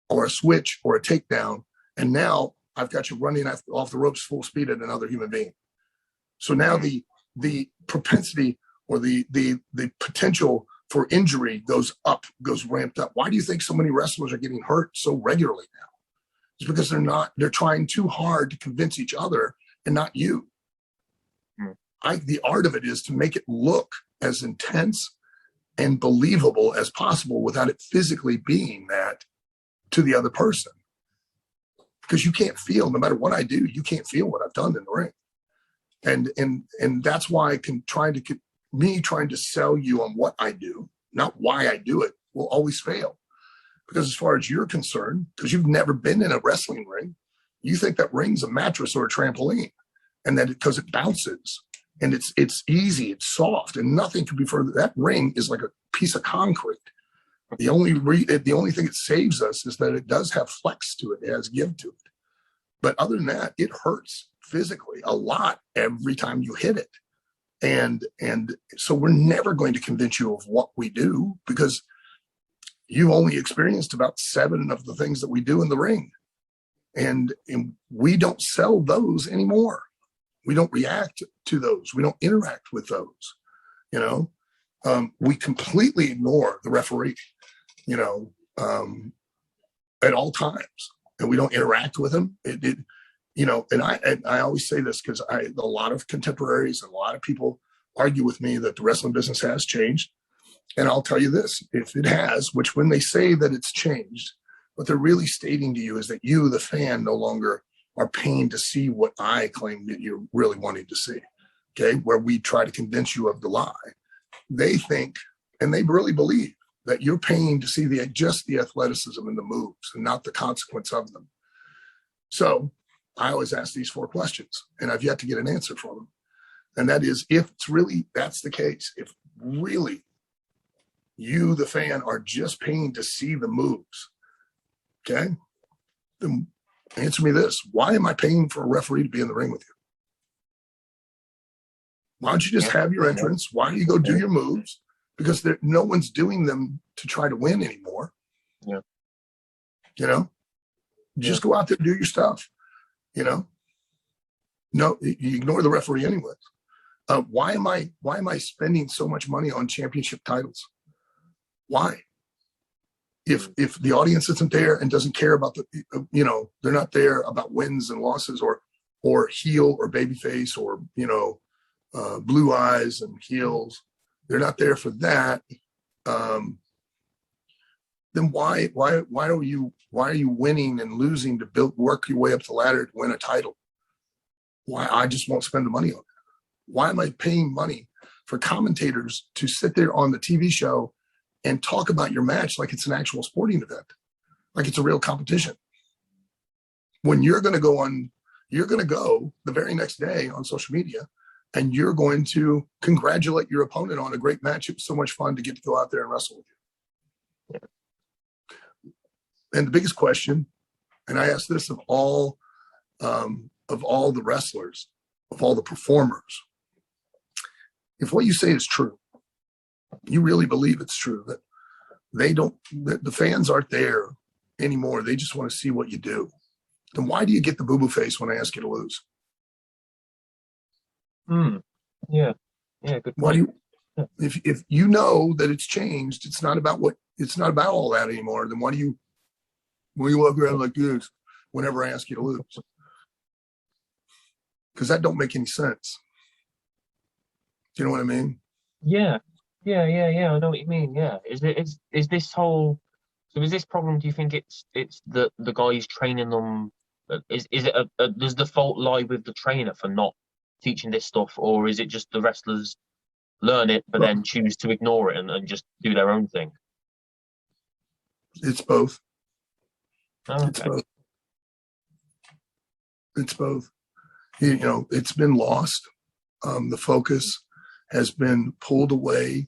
or a switch or a takedown? And now I've got you running off the ropes full speed at another human being. So now the propensity or the potential for injury goes ramped up. Why do you think so many wrestlers are getting hurt so regularly now? It's because they're trying too hard to convince each other and not you. The art of it is to make it look as intense and believable as possible without it physically being that to the other person. Because you can't feel, no matter what I do, you can't feel what I've done in the ring. And that's why trying to sell you on what I do, not why I do it, will always fail. Because as far as you're concerned, because you've never been in a wrestling ring, you think that ring's a mattress or a trampoline, and that because it bounces and it's easy, it's soft, and nothing can be further. That ring is like a piece of concrete. The only thing it saves us is that it does have flex to it, it has give to it. But other than that, it hurts physically a lot every time you hit it. And so we're never going to convince you of what we do because you only experienced about 7 of the things that we do in the ring. And we don't sell those anymore. We don't react to those. We don't interact with those. We completely ignore the referee, at all times, and we don't interact with him. And I always say this because a lot of contemporaries and a lot of people argue with me that the wrestling business has changed. And I'll tell you this, if it has, which when they say that it's changed, what they're really stating to you is that you, the fan, no longer are paying to see what I claim that you're really wanting to see. Okay. Where we try to convince you of the lie. They think, and they really believe, that you're paying to see just the athleticism and the moves and not the consequence of them. So I always ask these 4 questions, and I've yet to get an answer from them. And that is, if it's really, that's the case, if really you, the fan, are just paying to see the moves, okay, then answer me this. Why am I paying for a referee to be in the ring with you? Why don't you just have your entrance? Why don't you go do your moves? Because no one's doing them to try to win anymore. Yeah. Just go out there and do your stuff. No, you ignore the referee anyways. Why am I spending so much money on championship titles? Why? If the audience isn't there and doesn't care about they're not there about wins and losses or heel or babyface or blue eyes and heels, they're not there for that. Then why are you winning and losing to work your way up the ladder to win a title? Why? I just won't spend the money on it. Why am I paying money for commentators to sit there on the TV show and talk about your match like it's an actual sporting event, like it's a real competition? When you're going to go the very next day on social media and you're going to congratulate your opponent on a great match. It was so much fun to get to go out there and wrestle with you. And the biggest question, and I ask this of all the wrestlers, of all the performers, if what you say is true, you really believe it's true, that that the fans aren't there anymore, they just want to see what you do, then why do you get the boo-boo face when I ask you to lose? Yeah, good point. Why do you, if you know that it's changed, it's not about all that anymore, then why do you walk around like this whenever I ask you to lose? Because that don't make any sense. Do you know what I mean? Yeah. I know what you mean. Yeah. Is this whole? So is this problem? Do you think it's the guys training them? Is it does the fault lie with the trainer for not teaching this stuff, or is it just the wrestlers learn it but then choose to ignore it and just do their own thing? It's both. Okay. It's both. It's both. It's been lost. The focus has been pulled away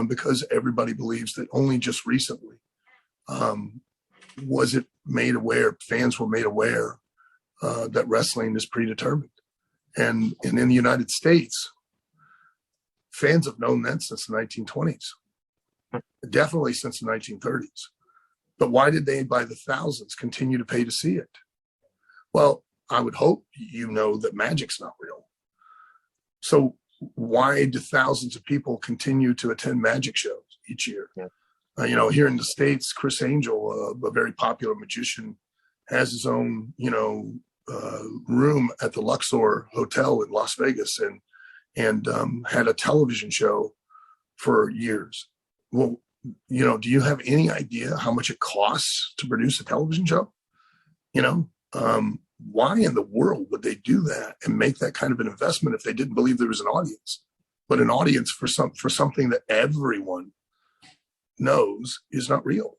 because everybody believes that only just recently was it made aware, fans were made aware that wrestling is predetermined. And in the United States, fans have known that since the 1920s, definitely since the 1930s. But why did they, by the thousands, continue to pay to see it? Well, I would hope you know that magic's not real. So why do thousands of people continue to attend magic shows each year? Yeah. Here in the States, Chris Angel, a very popular magician, has his own, room at the Luxor Hotel in Las Vegas and had a television show for years. Well, do you have any idea how much it costs to produce a television show? Why in the world would they do that and make that kind of an investment if they didn't believe there was an audience? But an audience for something that everyone knows is not real,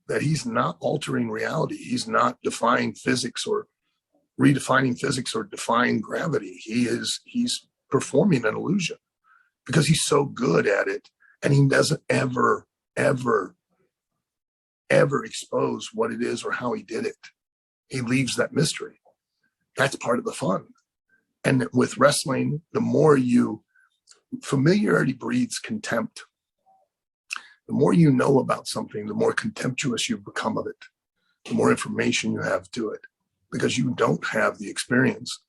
that he's not altering reality. He's not defying physics or redefining physics or defying gravity. He's performing an illusion because he's so good at it, and he doesn't ever expose what it is or how he did it. He leaves that mystery. That's part of the fun. And with wrestling, familiarity breeds contempt. The more you know about something, the more contemptuous you become of it, the more information you have to it, because you don't have the experience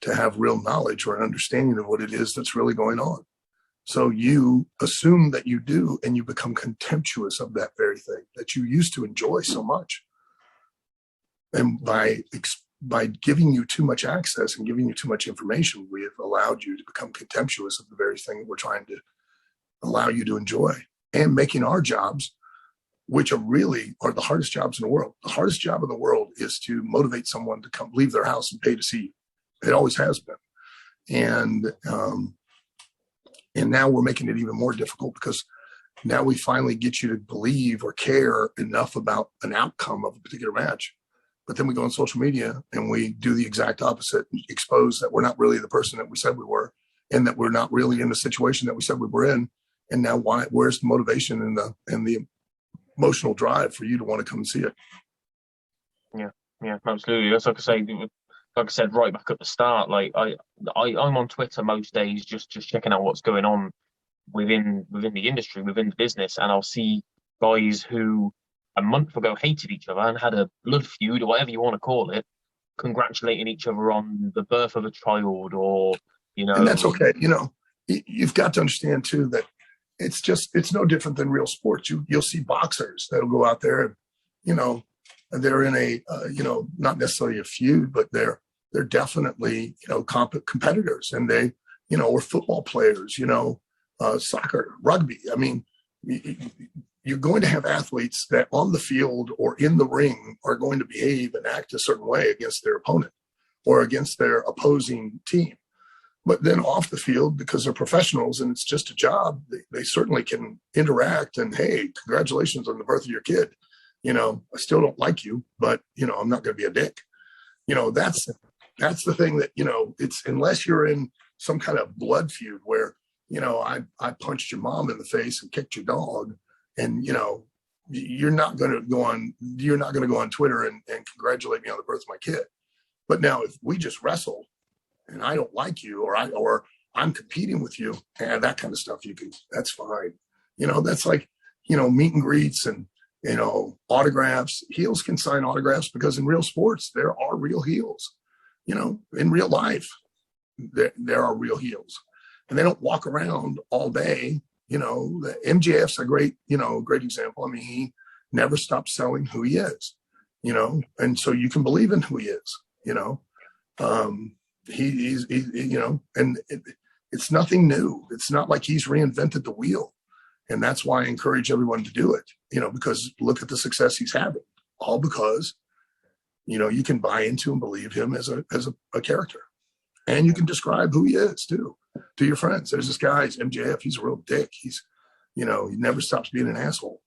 to have real knowledge or an understanding of what it is that's really going on. So you assume that you do, and you become contemptuous of that very thing that you used to enjoy so much. And by giving you too much access and giving you too much information, we have allowed you to become contemptuous of the very thing that we're trying to allow you to enjoy, and making our jobs, which are the hardest jobs in the world. The hardest job in the world is to motivate someone to come leave their house and pay to see you. It always has been. And now we're making it even more difficult, because now we finally get you to believe or care enough about an outcome of a particular match. But then we go on social media and we do the exact opposite and expose that we're not really the person that we said we were, and that we're not really in the situation that we said we were in. And now where's the motivation and the emotional drive for you to want to come and see it? Yeah, absolutely. That's like I said right back at the start. Like I'm on Twitter most days, just checking out what's going on within the industry, within the business, and I'll see guys who a month ago hated each other and had a blood feud or whatever you want to call it, congratulating each other on the birth of a child, or And that's okay. You've got to understand too that it's no different than real sports. You'll see boxers that'll go out there and they're in a not necessarily a feud, but they're definitely competitors, and they or football players, soccer, rugby. I mean, you're going to have athletes that on the field or in the ring are going to behave and act a certain way against their opponent or against their opposing team. But then off the field, because they're professionals and it's just a job, they certainly can interact and, hey, congratulations on the birth of your kid. I still don't like you, but, I'm not going to be a dick. That's the thing that, it's unless you're in some kind of blood feud where, I punched your mom in the face and kicked your dog, and you're not going to go on Twitter and congratulate me on the birth of my kid. But now if we just wrestle and I don't like you, or I'm competing with you, and that kind of stuff, that's fine. That's like, meet and greets and, autographs. Heels can sign autographs because in real sports, there are real heels. In real life, there are real heels, and they don't walk around all day. The MJF's a great example. I mean, he never stops selling who he is, and so you can believe in who he is, he's and it's nothing new. It's not like he's reinvented the wheel. And that's why I encourage everyone to do it, because look at the success he's having, all because, you can buy into and believe him as a character, and you can describe who he is too to your friends. There's this guy, MJF. He's a real dick. He's, he never stops being an asshole.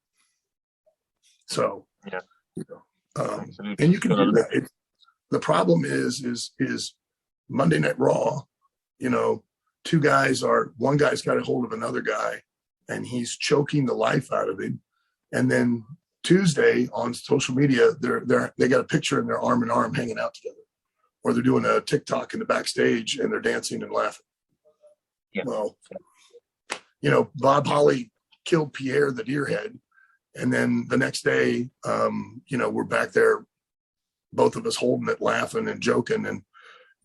So, and you can do that. The problem is Monday Night Raw, one guy's got a hold of another guy and he's choking the life out of him. And then Tuesday on social media, they got a picture and they're arm in arm hanging out together, or they're doing a TikTok in the backstage and they're dancing and laughing. Yeah. Well, Bob Holly killed Pierre the Deerhead. And then the next day, we're back there, both of us holding it, laughing and joking. And,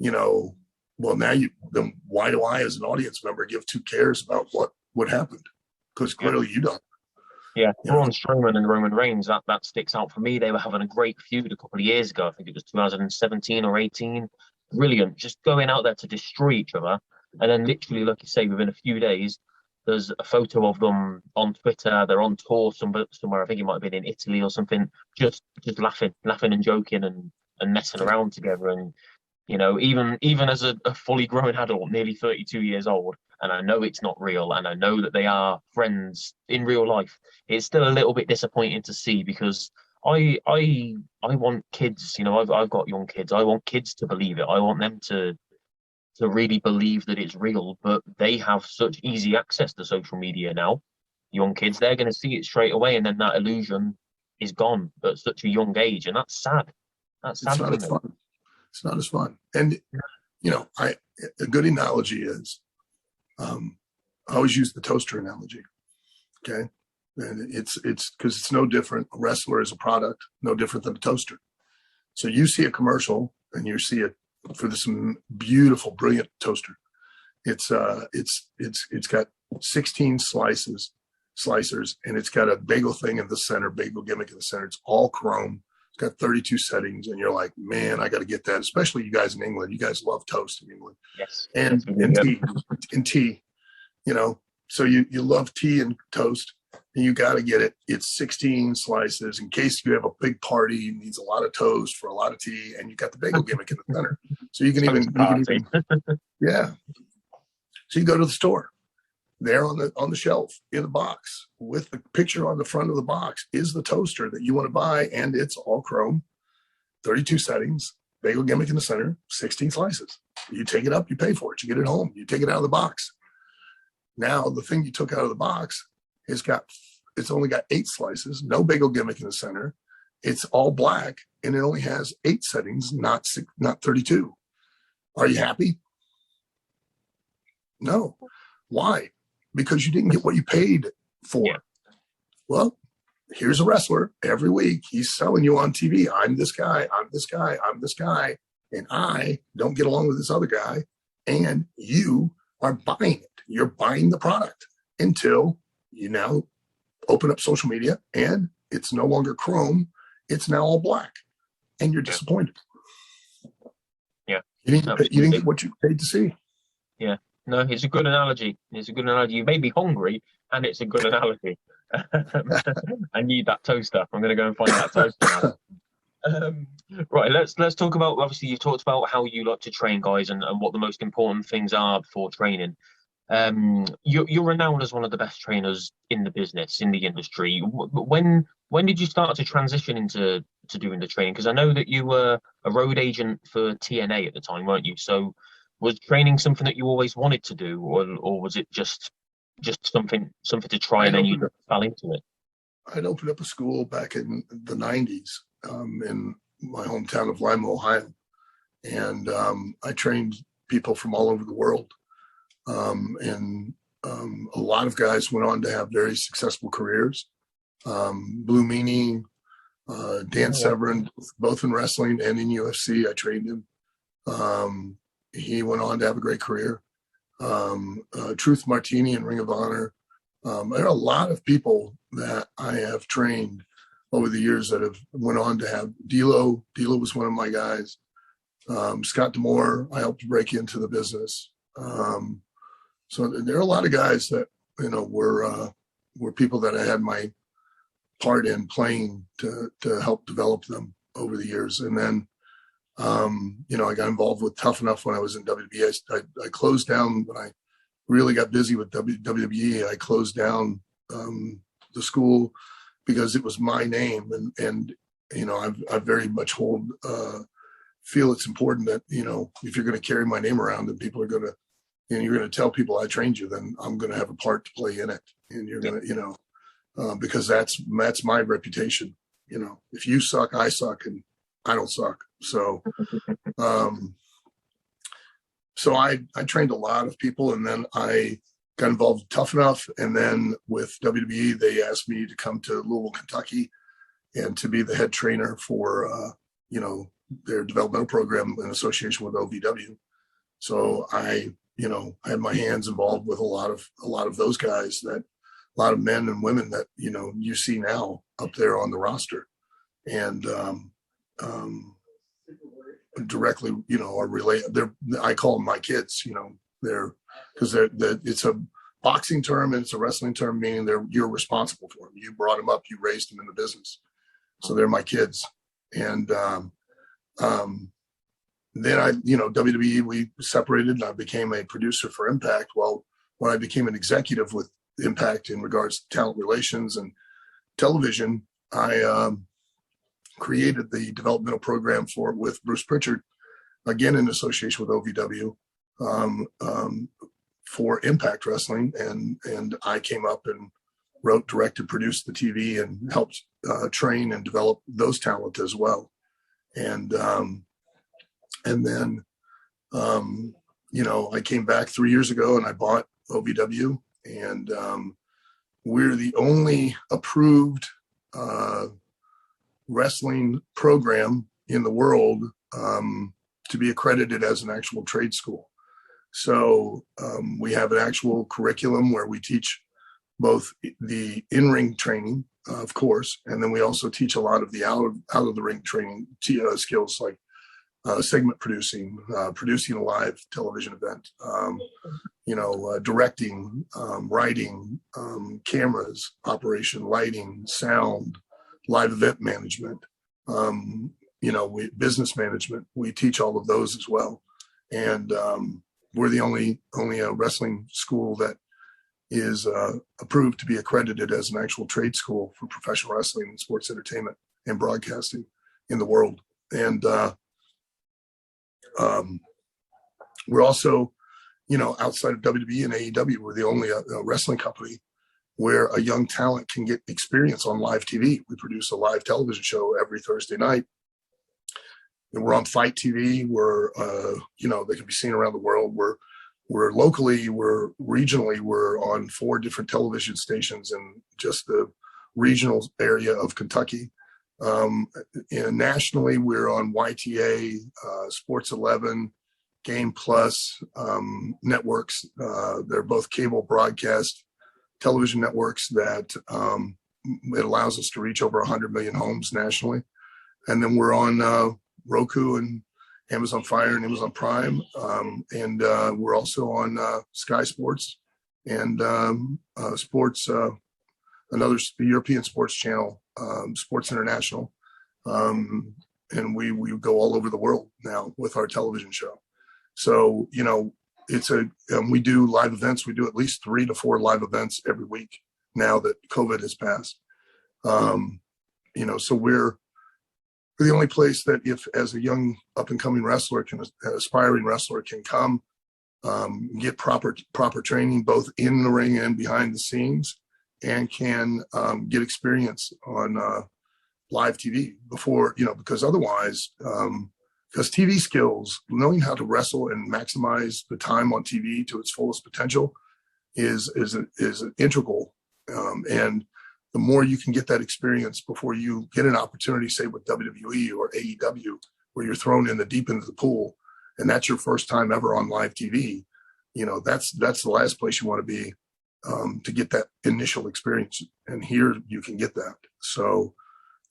well, now then why do I, as an audience member, give two cares about what happened? Because clearly you don't. Yeah, Braun Strowman and Roman Reigns, that sticks out for me. They were having a great feud a couple of years ago. I think it was 2017 or 18. Brilliant, just going out there to destroy each other. And then literally, like you say, within a few days, there's a photo of them on Twitter. They're on tour somewhere. I think it might have been in Italy or something, just laughing and joking and messing around together. And, even as a fully grown adult, nearly 32 years old, and I know it's not real, and I know that they are friends in real life, it's still a little bit disappointing to see, because I want kids, I've got young kids. I want kids to believe it. I want them to really believe that it's real, but they have such easy access to social media now. Young kids, they're going to see it straight away, and then that illusion is gone at such a young age, and that's sad. That's sad. It's not as fun. And a good analogy is, I always use the toaster analogy. Okay, and it's because it's no different. A wrestler is a product, no different than a toaster. So you see a commercial and you see it for this beautiful, brilliant toaster. It's got 16 slicers, and it's got a bagel thing in the center, bagel gimmick in the center. It's all chrome. It's got 32 settings, and you're like, man, I got to get that. Especially you guys in England. You guys love toast in England. Yes. And tea, so you love tea and toast, and you got to get it. It's 16 slices in case you have a big party, needs a lot of toast for a lot of tea, and you got the bagel gimmick in the center. So you can even yeah. So you go to the store. There on the shelf in the box with the picture on the front of the box is the toaster that you want to buy, and it's all chrome, 32 settings, bagel gimmick in the center, 16 slices. You take it up, you pay for it, you get it home, you take it out of the box. Now the thing you took out of the box it's only got 8 slices, no bagel gimmick in the center. It's all black, and it only has 8 settings, not 32. Are you happy? No. Why? Because you didn't get what you paid for. Yeah. Well, here's a wrestler every week. He's selling you on TV. I'm this guy. I'm this guy. I'm this guy. And I don't get along with this other guy. And you are buying it. You're buying the product until you now open up social media and it's no longer chrome. It's now all black. And you're disappointed. Yeah. You didn't get what you paid to see. Yeah. No, it's a good analogy. You made me hungry, and it's a good analogy. I need that toaster. I'm going to go and find that toaster now. Right, let's talk about, obviously, you talked about how you like to train guys and what the most important things are before training. You're renowned as one of the best trainers in the business, in the industry. When did you start to transition into doing the training? Because I know that you were a road agent for TNA at the time, weren't you? So Was training something that you always wanted to do, or was it just something to try and then you fell into it? I'd opened up a school back in the 90s in my hometown of Lima, Ohio. And I trained people from all over the world. And a lot of guys went on to have very successful careers. Blue Meanie, Dan Severin, both in wrestling and in UFC, I trained him. He went on to have a great career. Truth Martini in Ring of Honor. There are a lot of people that I have trained over the years that have went on to have D'Lo. D'Lo was one of my guys. Scott D'Amore, I helped break into the business. So there are a lot of guys that, you know, were people that I had my part in playing to help develop them over the years. And then, you know, I got involved with Tough Enough when I was in WWE. I closed down when I really got busy with WWE. I closed down the school because it was my name, and you know, I very much feel it's important that, you know, if you're going to carry my name around and people are going to, and you're going to tell people I trained you, then I'm going to have a part to play in it, and you're going to, you know, because that's my reputation. You know, if you suck, I suck, and I don't suck. So, so I trained a lot of people, and then I got involved with Tough Enough, and then with WWE, they asked me to come to Louisville, Kentucky, and to be the head trainer for, you know, their developmental program in association with OVW. So I, you know, I had my hands involved with a lot of those guys, that a lot of men and women that, you know, you see now up there on the roster, and directly, you know, are related. I call them my kids, you know, because it's a boxing term and it's a wrestling term, meaning you're responsible for them. You brought them up, you raised them in the business. So they're my kids. And then I, you know, WWE, we separated, and I became a producer for Impact. Well, when I became an executive with Impact in regards to talent relations and television, I created the developmental program with Bruce Pritchard, again in association with OVW, for Impact Wrestling, and I came up and wrote, directed, produced the TV, and helped train and develop those talent as well. And then, you know, I came back 3 years ago and I bought OVW, and we're the only approved wrestling program in the world to be accredited as an actual trade school. So we have an actual curriculum where we teach both the in-ring training, of course, and then we also teach a lot of the out of the ring training skills, like segment producing, producing a live television event, you know, directing, writing, cameras, operation, lighting, sound, live event management, you know, business management. We teach all of those as well. And we're the only wrestling school that is approved to be accredited as an actual trade school for professional wrestling and sports entertainment and broadcasting in the world. And we're also, you know, outside of WWE and AEW, we're the only wrestling company where a young talent can get experience on live TV. We produce a live television show every Thursday night. And we're on Fight TV. We're, you know, they can be seen around the world. We're locally, we're regionally, we're on 4 different television stations in just the regional area of Kentucky. And nationally, we're on YTA, Sports 11, Game Plus networks. They're both cable broadcast television networks that it allows us to reach over 100 million homes nationally. And then we're on Roku and Amazon Fire and Amazon Prime. And we're also on Sky Sports and Sports, another European sports channel, Sports International. And we go all over the world now with our television show. So, you know, we do live events. We do at least 3 to 4 live events every week now that COVID has passed. You know, so we're the only place that, if as a young up and coming wrestler, an aspiring wrestler can come get proper training both in the ring and behind the scenes, and can get experience on live TV before, because otherwise, because TV skills, knowing how to wrestle and maximize the time on TV to its fullest potential is integral. And the more you can get that experience before you get an opportunity, say with WWE or AEW, where you're thrown in the deep end of the pool, and that's your first time ever on live TV, that's the last place you want to be to get that initial experience. And here you can get that. So,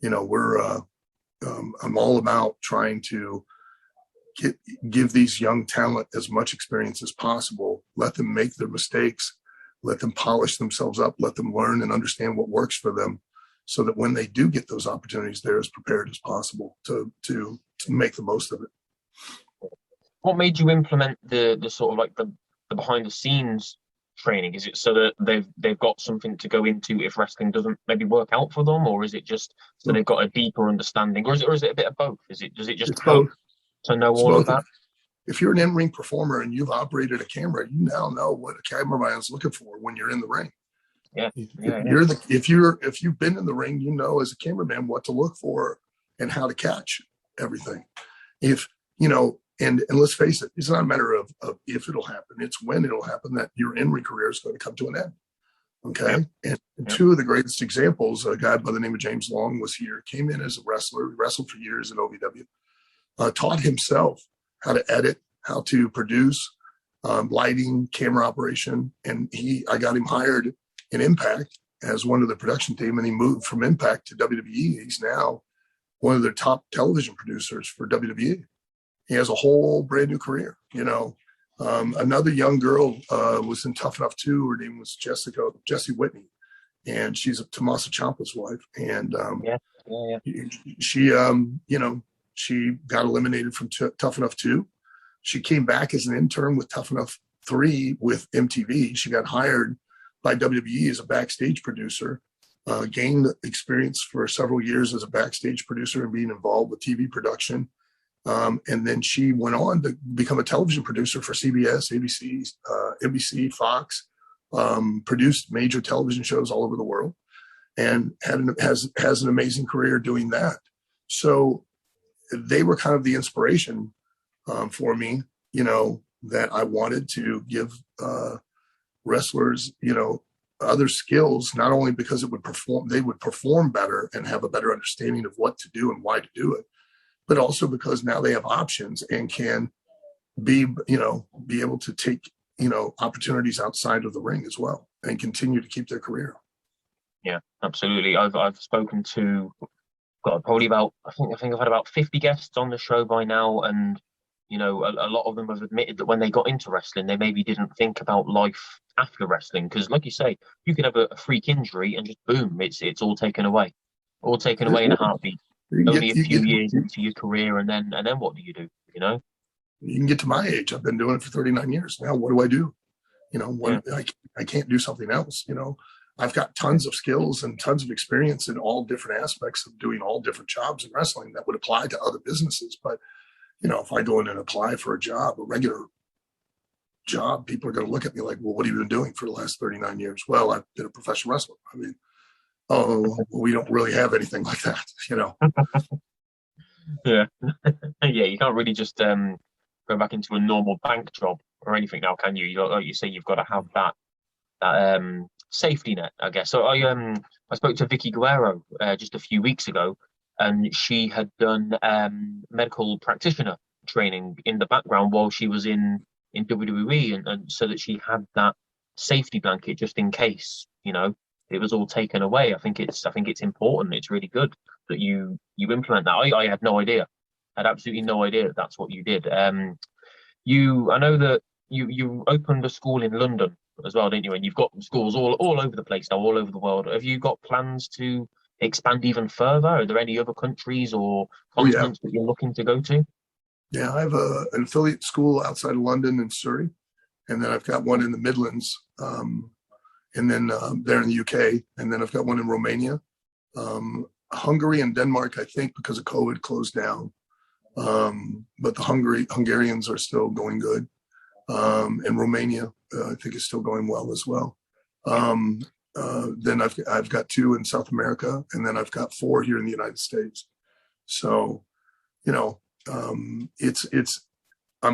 I'm all about trying to give these young talent as much experience as possible. Let them make their mistakes, let them polish themselves up, let them learn and understand what works for them, so that when they do get those opportunities, they're as prepared as possible to make the most of it. What made you implement the sort of like the behind the scenes training? Is it so that they've got something to go into if wrestling doesn't maybe work out for them, or is it just so they've got a deeper understanding, or is it a bit of both? Does it just help to know all of that? If you're an in-ring performer and you've operated a camera, you now know what a cameraman is looking for when you're in the ring. Yeah. If you've been in the ring, as a cameraman what to look for and how to catch everything. And let's face it, it's not a matter of if it'll happen, it's when it'll happen that your in-ring career is going to come to an end. Okay. And two of the greatest examples, a guy by the name of James Long was here, came in as a wrestler, wrestled for years in OVW, taught himself how to edit, how to produce, lighting, camera operation. And I got him hired in Impact as one of the production team, and he moved from Impact to WWE. He's now one of their top television producers for WWE. He has a whole brand new career. Another young girl was in Tough Enough 2. Her name was Jessie Whitney, and she's Tommaso Ciampa's wife. And she got eliminated from Tough Enough 2. She came back as an intern with Tough Enough 3 with MTV. She got hired by WWE as a backstage producer, gained experience for several years as a backstage producer and being involved with TV production. And then she went on to become a television producer for CBS, ABC, NBC, Fox, produced major television shows all over the world, and has an amazing career doing that. So they were kind of the inspiration for me, that I wanted to give wrestlers, other skills, not only because they would perform better and have a better understanding of what to do and why to do it, but also because now they have options and can be able to take, opportunities outside of the ring as well and continue to keep their career. Yeah, absolutely. I've spoken to, probably about, I think I've had about 50 guests on the show by now. And, a lot of them have admitted that when they got into wrestling, they maybe didn't think about life after wrestling. Because like you say, you could have a freak injury and just boom, it's all taken away. All taken away in a heartbeat. Only a few years into your career, and then what do you do? You can get to my age. I've been doing it for 39 years now. What do I do? I can't do something else. I've got tons of skills and tons of experience in all different aspects of doing all different jobs in wrestling that would apply to other businesses. But if I go in and apply for a job, a regular job, people are going to look at me like, well, what have you been doing for the last 39 years? Well, I've been a professional wrestler. We don't really have anything like that, Yeah. Yeah, you can't really just go back into a normal bank job or anything now, can you? Like you say, you've got to have that safety net, I guess. So I spoke to Vicky Guerrero just a few weeks ago, and she had done medical practitioner training in the background while she was in WWE, and so that she had that safety blanket just in case, it was all taken away. I think it's important. It's really good that you implement that. I had no idea. I had absolutely no idea that's what you did. I know that you opened a school in London as well, didn't you? And you've got schools all over the place now, all over the world. Have you got plans to expand even further? Are there any other countries or continents that you're looking to go to? Yeah, I have an affiliate school outside of London in Surrey, and then I've got one in the Midlands. And then there in the UK, and then I've got one in Romania, Hungary and Denmark, I think because of COVID closed down. But the Hungarians are still going good. And Romania, I think, is still going well as well. Then I've got 2 in South America, and then I've got 4 here in the United States. So, you know, I'm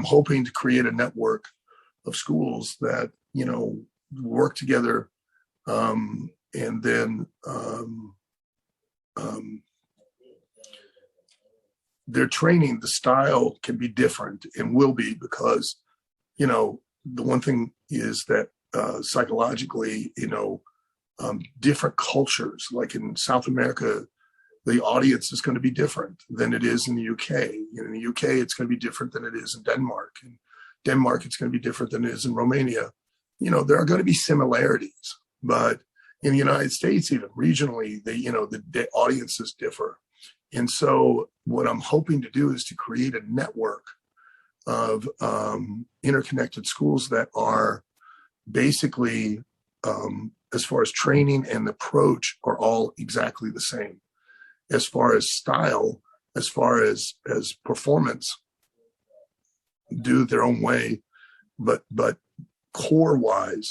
hoping to create a network of schools that, you know, work together, and then their training, the style can be different and will be, because, you know, the one thing is that psychologically, you know, different cultures, like in South America, the audience is going to be different than it is in the UK. You know, in the UK, it's going to be different than it is in Denmark. In Denmark, it's going to be different than it is in Romania. You know, there are going to be similarities, but in the United States, even regionally, the audiences differ. And so what I'm hoping to do is to create a network of interconnected schools that are basically, as far as training and approach, are all exactly the same. As far as style, as far as performance, do their own way, but core wise,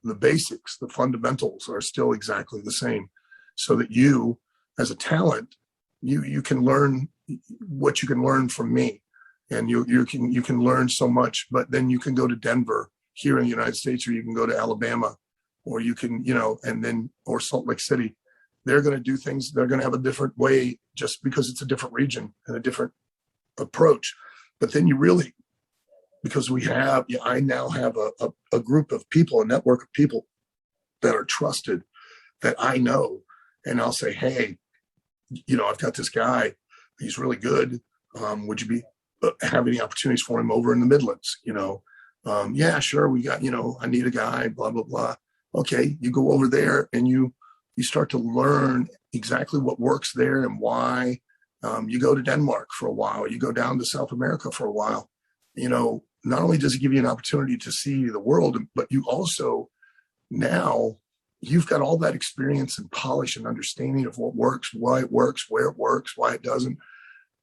the basics, the fundamentals are still exactly the same, so that you, as a talent, you can learn what you can learn from me, and you can learn so much. But then you can go to Denver here in the United States, or you can go to Alabama, or you can, you know, and then, or Salt Lake City. They're going to do things, they're going to have a different way, just because it's a different region and a different approach. But then you really, because I now have a group of people, a network of people that are trusted, that I know, and I'll say, hey, you know, I've got this guy, he's really good. Would you have any opportunities for him over in the Midlands? You know, yeah, sure. We got, you know, I need a guy, blah, blah, blah. Okay. You go over there and you start to learn exactly what works there and why. You go to Denmark for a while, you go down to South America for a while. You know, not only does it give you an opportunity to see the world, but you also, now you've got all that experience and polish and understanding of what works, why it works, where it works, why it doesn't.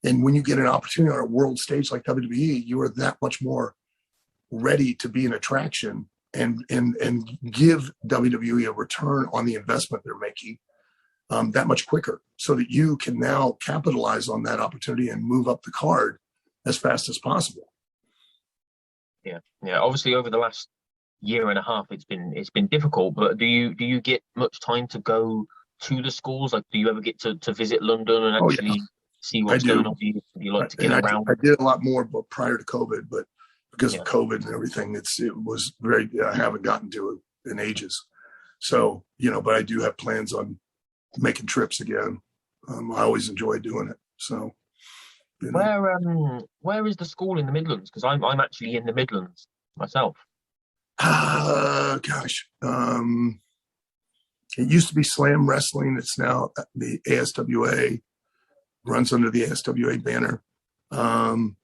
And when you get an opportunity on a world stage like WWE, you are that much more ready to be an attraction and give WWE a return on the investment they're making, that much quicker, so that you can now capitalize on that opportunity and move up the card as fast as possible. Yeah. Obviously, over the last year and a half, it's been difficult. But do you get much time to go to the schools? Like, do you ever get to visit London and actually see what's going on? Do you like to get around? I did a lot more, but prior to COVID, but because of COVID and everything, it was very. I haven't gotten to it in ages. So, you know, but I do have plans on making trips again. I always enjoy doing it. So. You know. Where is the school in the Midlands? Because I'm actually in the Midlands myself. Gosh, it used to be Slam Wrestling. It's now the ASWA, runs under the ASWA banner, and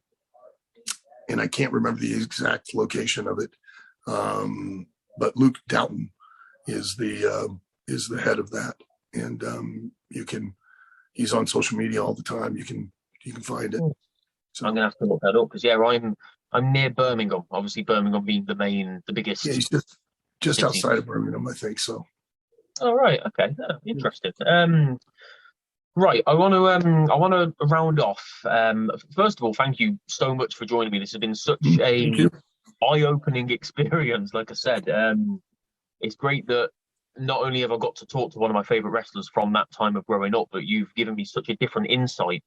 I can't remember the exact location of it. But Luke Doughton is the head of that, and he's on social media all the time. You can find it. So I'm gonna have to look that up, because I'm near Birmingham. Obviously, Birmingham being the biggest. Yeah, he's just outside of Birmingham, I think so. Oh, right. Okay. Oh, interesting. Right. I want to round off. First of all, thank you so much for joining me. This has been such a eye-opening experience. Like I said, it's great that not only have I got to talk to one of my favorite wrestlers from that time of growing up, but you've given me such a different insight.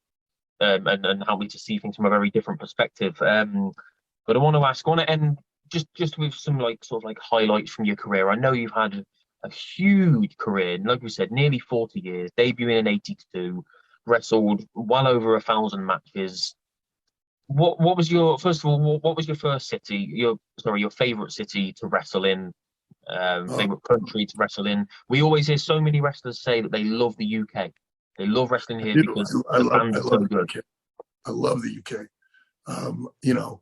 And help me to see things from a very different perspective. But I want to end just with some sort of highlights from your career. I know you've had a huge career, like we said, nearly 40 years, debuting in '82, wrestled well over 1,000 matches. What was your first city? Your favorite city to wrestle in? Favorite country to wrestle in? We always hear so many wrestlers say that they love the UK. They love wrestling here because the band is so good. I love the UK. You know,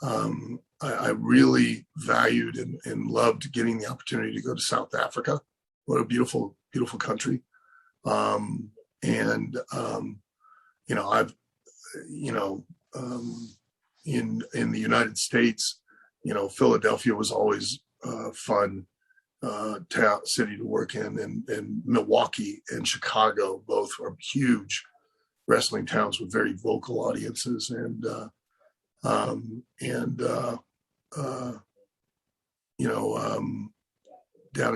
I really valued and loved getting the opportunity to go to South Africa. What a beautiful, beautiful country. You know, I've, you know, in the United States, Philadelphia was always fun city to work in, and Milwaukee and Chicago both are huge wrestling towns with very vocal audiences, and down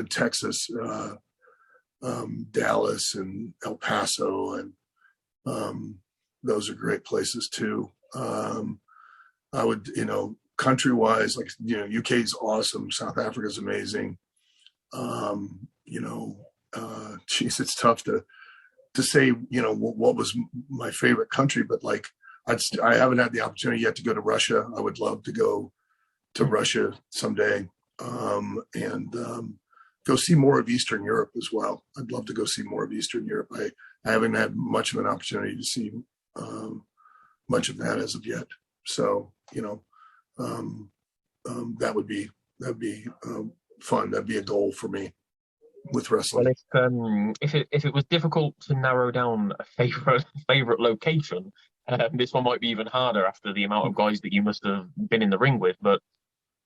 in Texas, Dallas and El Paso, and those are great places too. I would, country wise, like, UK is awesome. South Africa is amazing. Geez, it's tough to say, what was my favorite country, but like, I haven't had the opportunity yet to go to Russia. I would love to go to Russia someday, and go see more of Eastern Europe as well. I'd love to go see more of Eastern Europe. I haven't had much of an opportunity to see much of that as of yet. So, that would be fun. That'd be a goal for me with wrestling. Well, if it was difficult to narrow down a favorite location, this one might be even harder after the amount of guys that you must have been in the ring with. But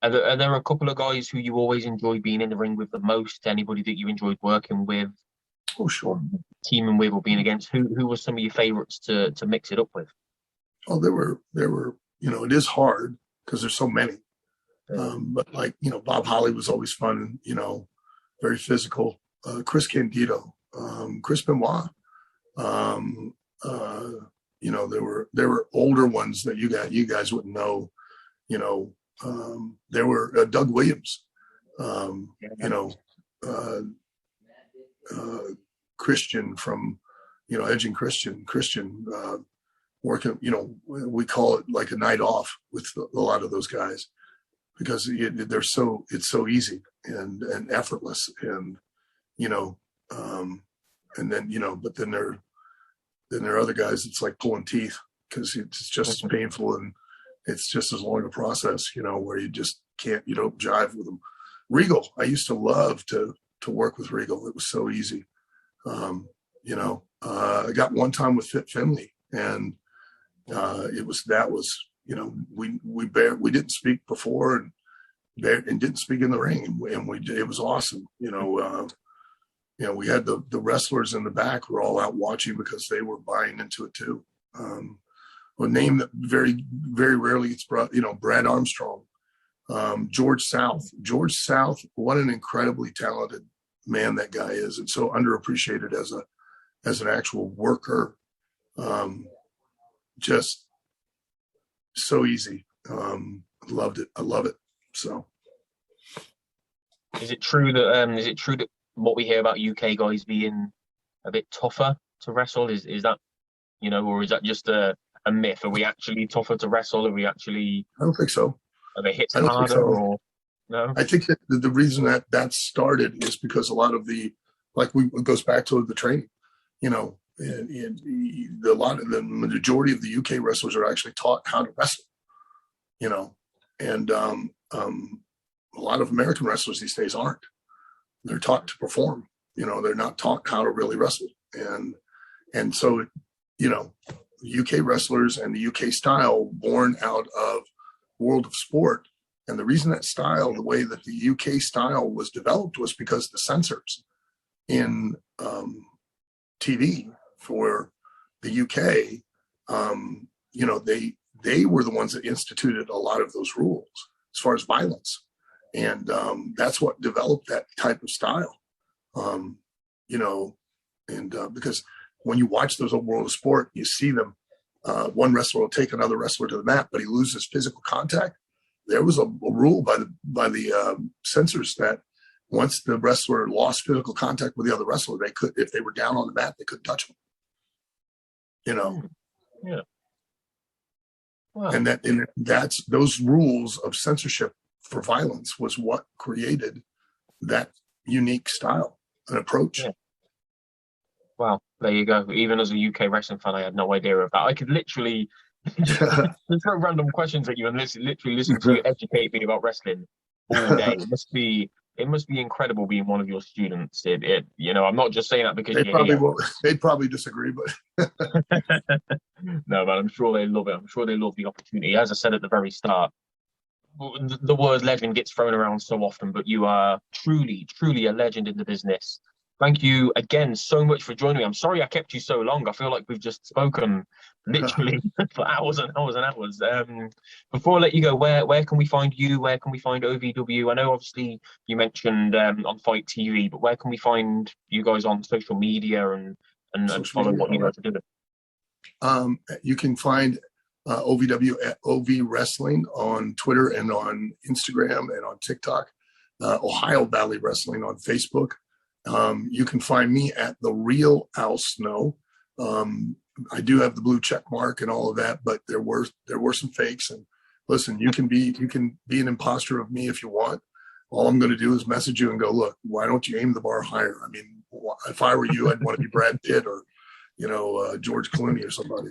are there a couple of guys who you always enjoy being in the ring with the most? Anybody that you enjoyed working with? Oh, sure. Teaming with or being against? Who were some of your favorites to mix it up with? Oh, there were. It is hard because there's so many. But like, Bob Holly was always fun. Very physical. Chris Candido, Chris Benoit. There were older ones that you guys wouldn't know. There were Doug Williams. Christian from, Edge and Christian working. We call it like a night off with a lot of those guys, because it's so easy and effortless, and and then but then there are other guys. It's like pulling teeth, because it's just as painful, and it's just as long a process, where you just can't, you don't jive with them. Regal, I used to love to work with Regal. It was so easy. I got one time with Fit Finley, and we didn't speak before, and didn't speak in the ring, and it was awesome. We had the wrestlers in the back were all out watching because they were buying into it too. A name that very, very rarely gets brought, Brad Armstrong, George South, what an incredibly talented man that guy is, and so underappreciated as an actual worker. Just so easy. Loved it. I love it. So, is it true that what we hear about UK guys being a bit tougher to wrestle is that, or is that just a myth? Are we actually tougher to wrestle? Are we actually? I don't think so. Are they hit harder? So. Or no? I think that the reason that started is because a lot of it goes back to the training. And the majority of the UK wrestlers are actually taught how to wrestle. And a lot of American wrestlers these days aren't. They're taught to perform. They're not taught how to really wrestle. And so, UK wrestlers and the UK style born out of World of Sport. And the reason that style, the way that the UK style was developed, was because the censors in TV for the UK, they were the ones that instituted a lot of those rules as far as violence. And that's what developed that type of style, because when you watch those old World of Sport, you see them, one wrestler will take another wrestler to the mat, but he loses physical contact. There was a rule by the censors that once the wrestler lost physical contact with the other wrestler, they could, if they were down on the mat, they couldn't touch him. Yeah. Wow. And that's those rules of censorship for violence was what created that unique style and approach. Yeah. Wow, there you go. Even as a UK wrestling fan, I had no idea of that. I could literally throw random questions at you and literally listen to you educate me about wrestling all day. It must be incredible being one of your students. I'm not just saying that because they'd probably disagree, but no, but I'm sure they love it. I'm sure they love the opportunity. As I said at the very start, the word legend gets thrown around so often, but you are truly, truly a legend in the business. Thank you again so much for joining me. I'm sorry I kept you so long. I feel like we've just spoken literally for hours and hours and hours. Before I let you go, where can we find you? Where can we find OVW? I know obviously you mentioned on Fight TV, but where can we find you guys on social media and Social follow media, what you all guys are doing? You can find OVW at OV Wrestling on Twitter and on Instagram and on TikTok. Ohio Valley Wrestling on Facebook. You can find me at The Real Al Snow. I do have the blue check mark and all of that, but there were some fakes. And listen, you can be an imposter of me if you want. All I'm going to do is message you and go, look, why don't you aim the bar higher? I mean, if I were you, I'd want to be Brad Pitt or George Clooney or somebody.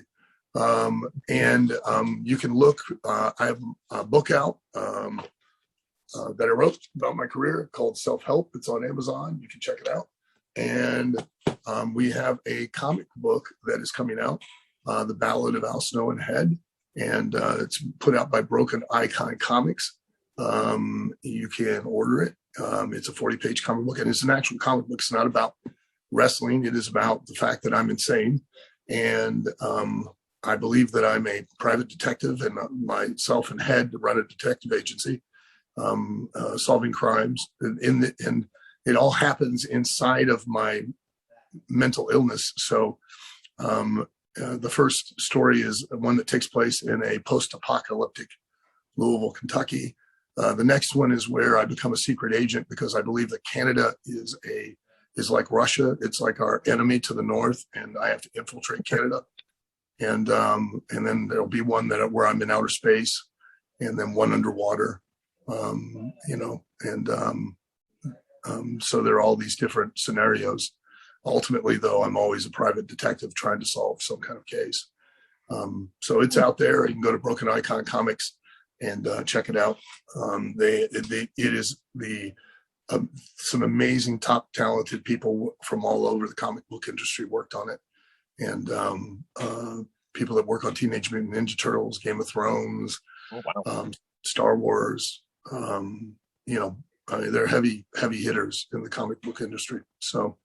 You can look. I have a book out that I wrote about my career called Self-Help. It's on Amazon. You can check it out. And we have a comic book that is coming out, The Ballad of Al Snow and Head. And it's put out by Broken Icon Comics. You can order it. It's a 40-page comic book, and it's an actual comic book. It's not about wrestling. It is about the fact that I'm insane. And I believe that I'm a private detective, and myself and Head run a detective agency. Solving crimes, and it all happens inside of my mental illness. So the first story is one that takes place in a post-apocalyptic Louisville, Kentucky. The next one is where I become a secret agent because I believe that Canada is like Russia. It's like our enemy to the north, and I have to infiltrate Canada. And then there'll be one where I'm in outer space, and then one underwater. So there are all these different scenarios. Ultimately, though, I'm always a private detective trying to solve some kind of case. So it's out there. You can go to Broken Icon Comics and check it out. It is some amazing, top talented people from all over the comic book industry worked on it, and people that work on Teenage Mutant Ninja Turtles, Game of Thrones, Star Wars. They're heavy hitters in the comic book industry. So,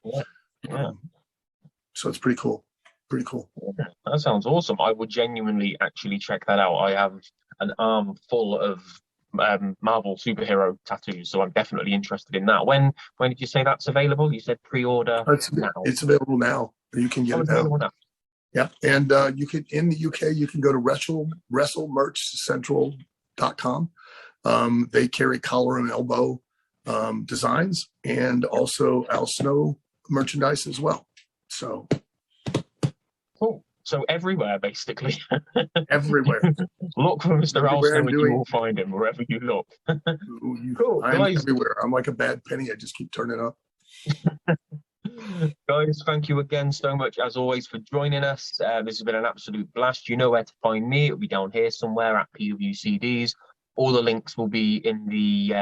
so it's pretty cool. That sounds awesome. I would genuinely actually check that out. I have an arm full of Marvel superhero tattoos, so I'm definitely interested in that. When did you say that's available? You said pre-order now. It's available now. You can get it now. Yeah, and you can in the UK you can go to WrestleMerchCentral.com. They carry collar and elbow designs and also Al Snow merchandise as well. So cool. So everywhere, basically. Everywhere. Look for Mr. Al Snow and you will find him wherever you look. Cool. I'm everywhere. I'm like a bad penny. I just keep turning up. Guys, thank you again so much, as always, for joining us. This has been an absolute blast. You know where to find me. It'll be down here somewhere at PWCDs. All the links will be in the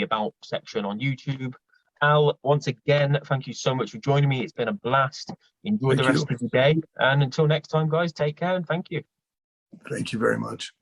About section on YouTube. Al, once again, thank you so much for joining me. It's been a blast. Enjoy the rest of the day. And until next time, guys, take care and thank you. Thank you very much.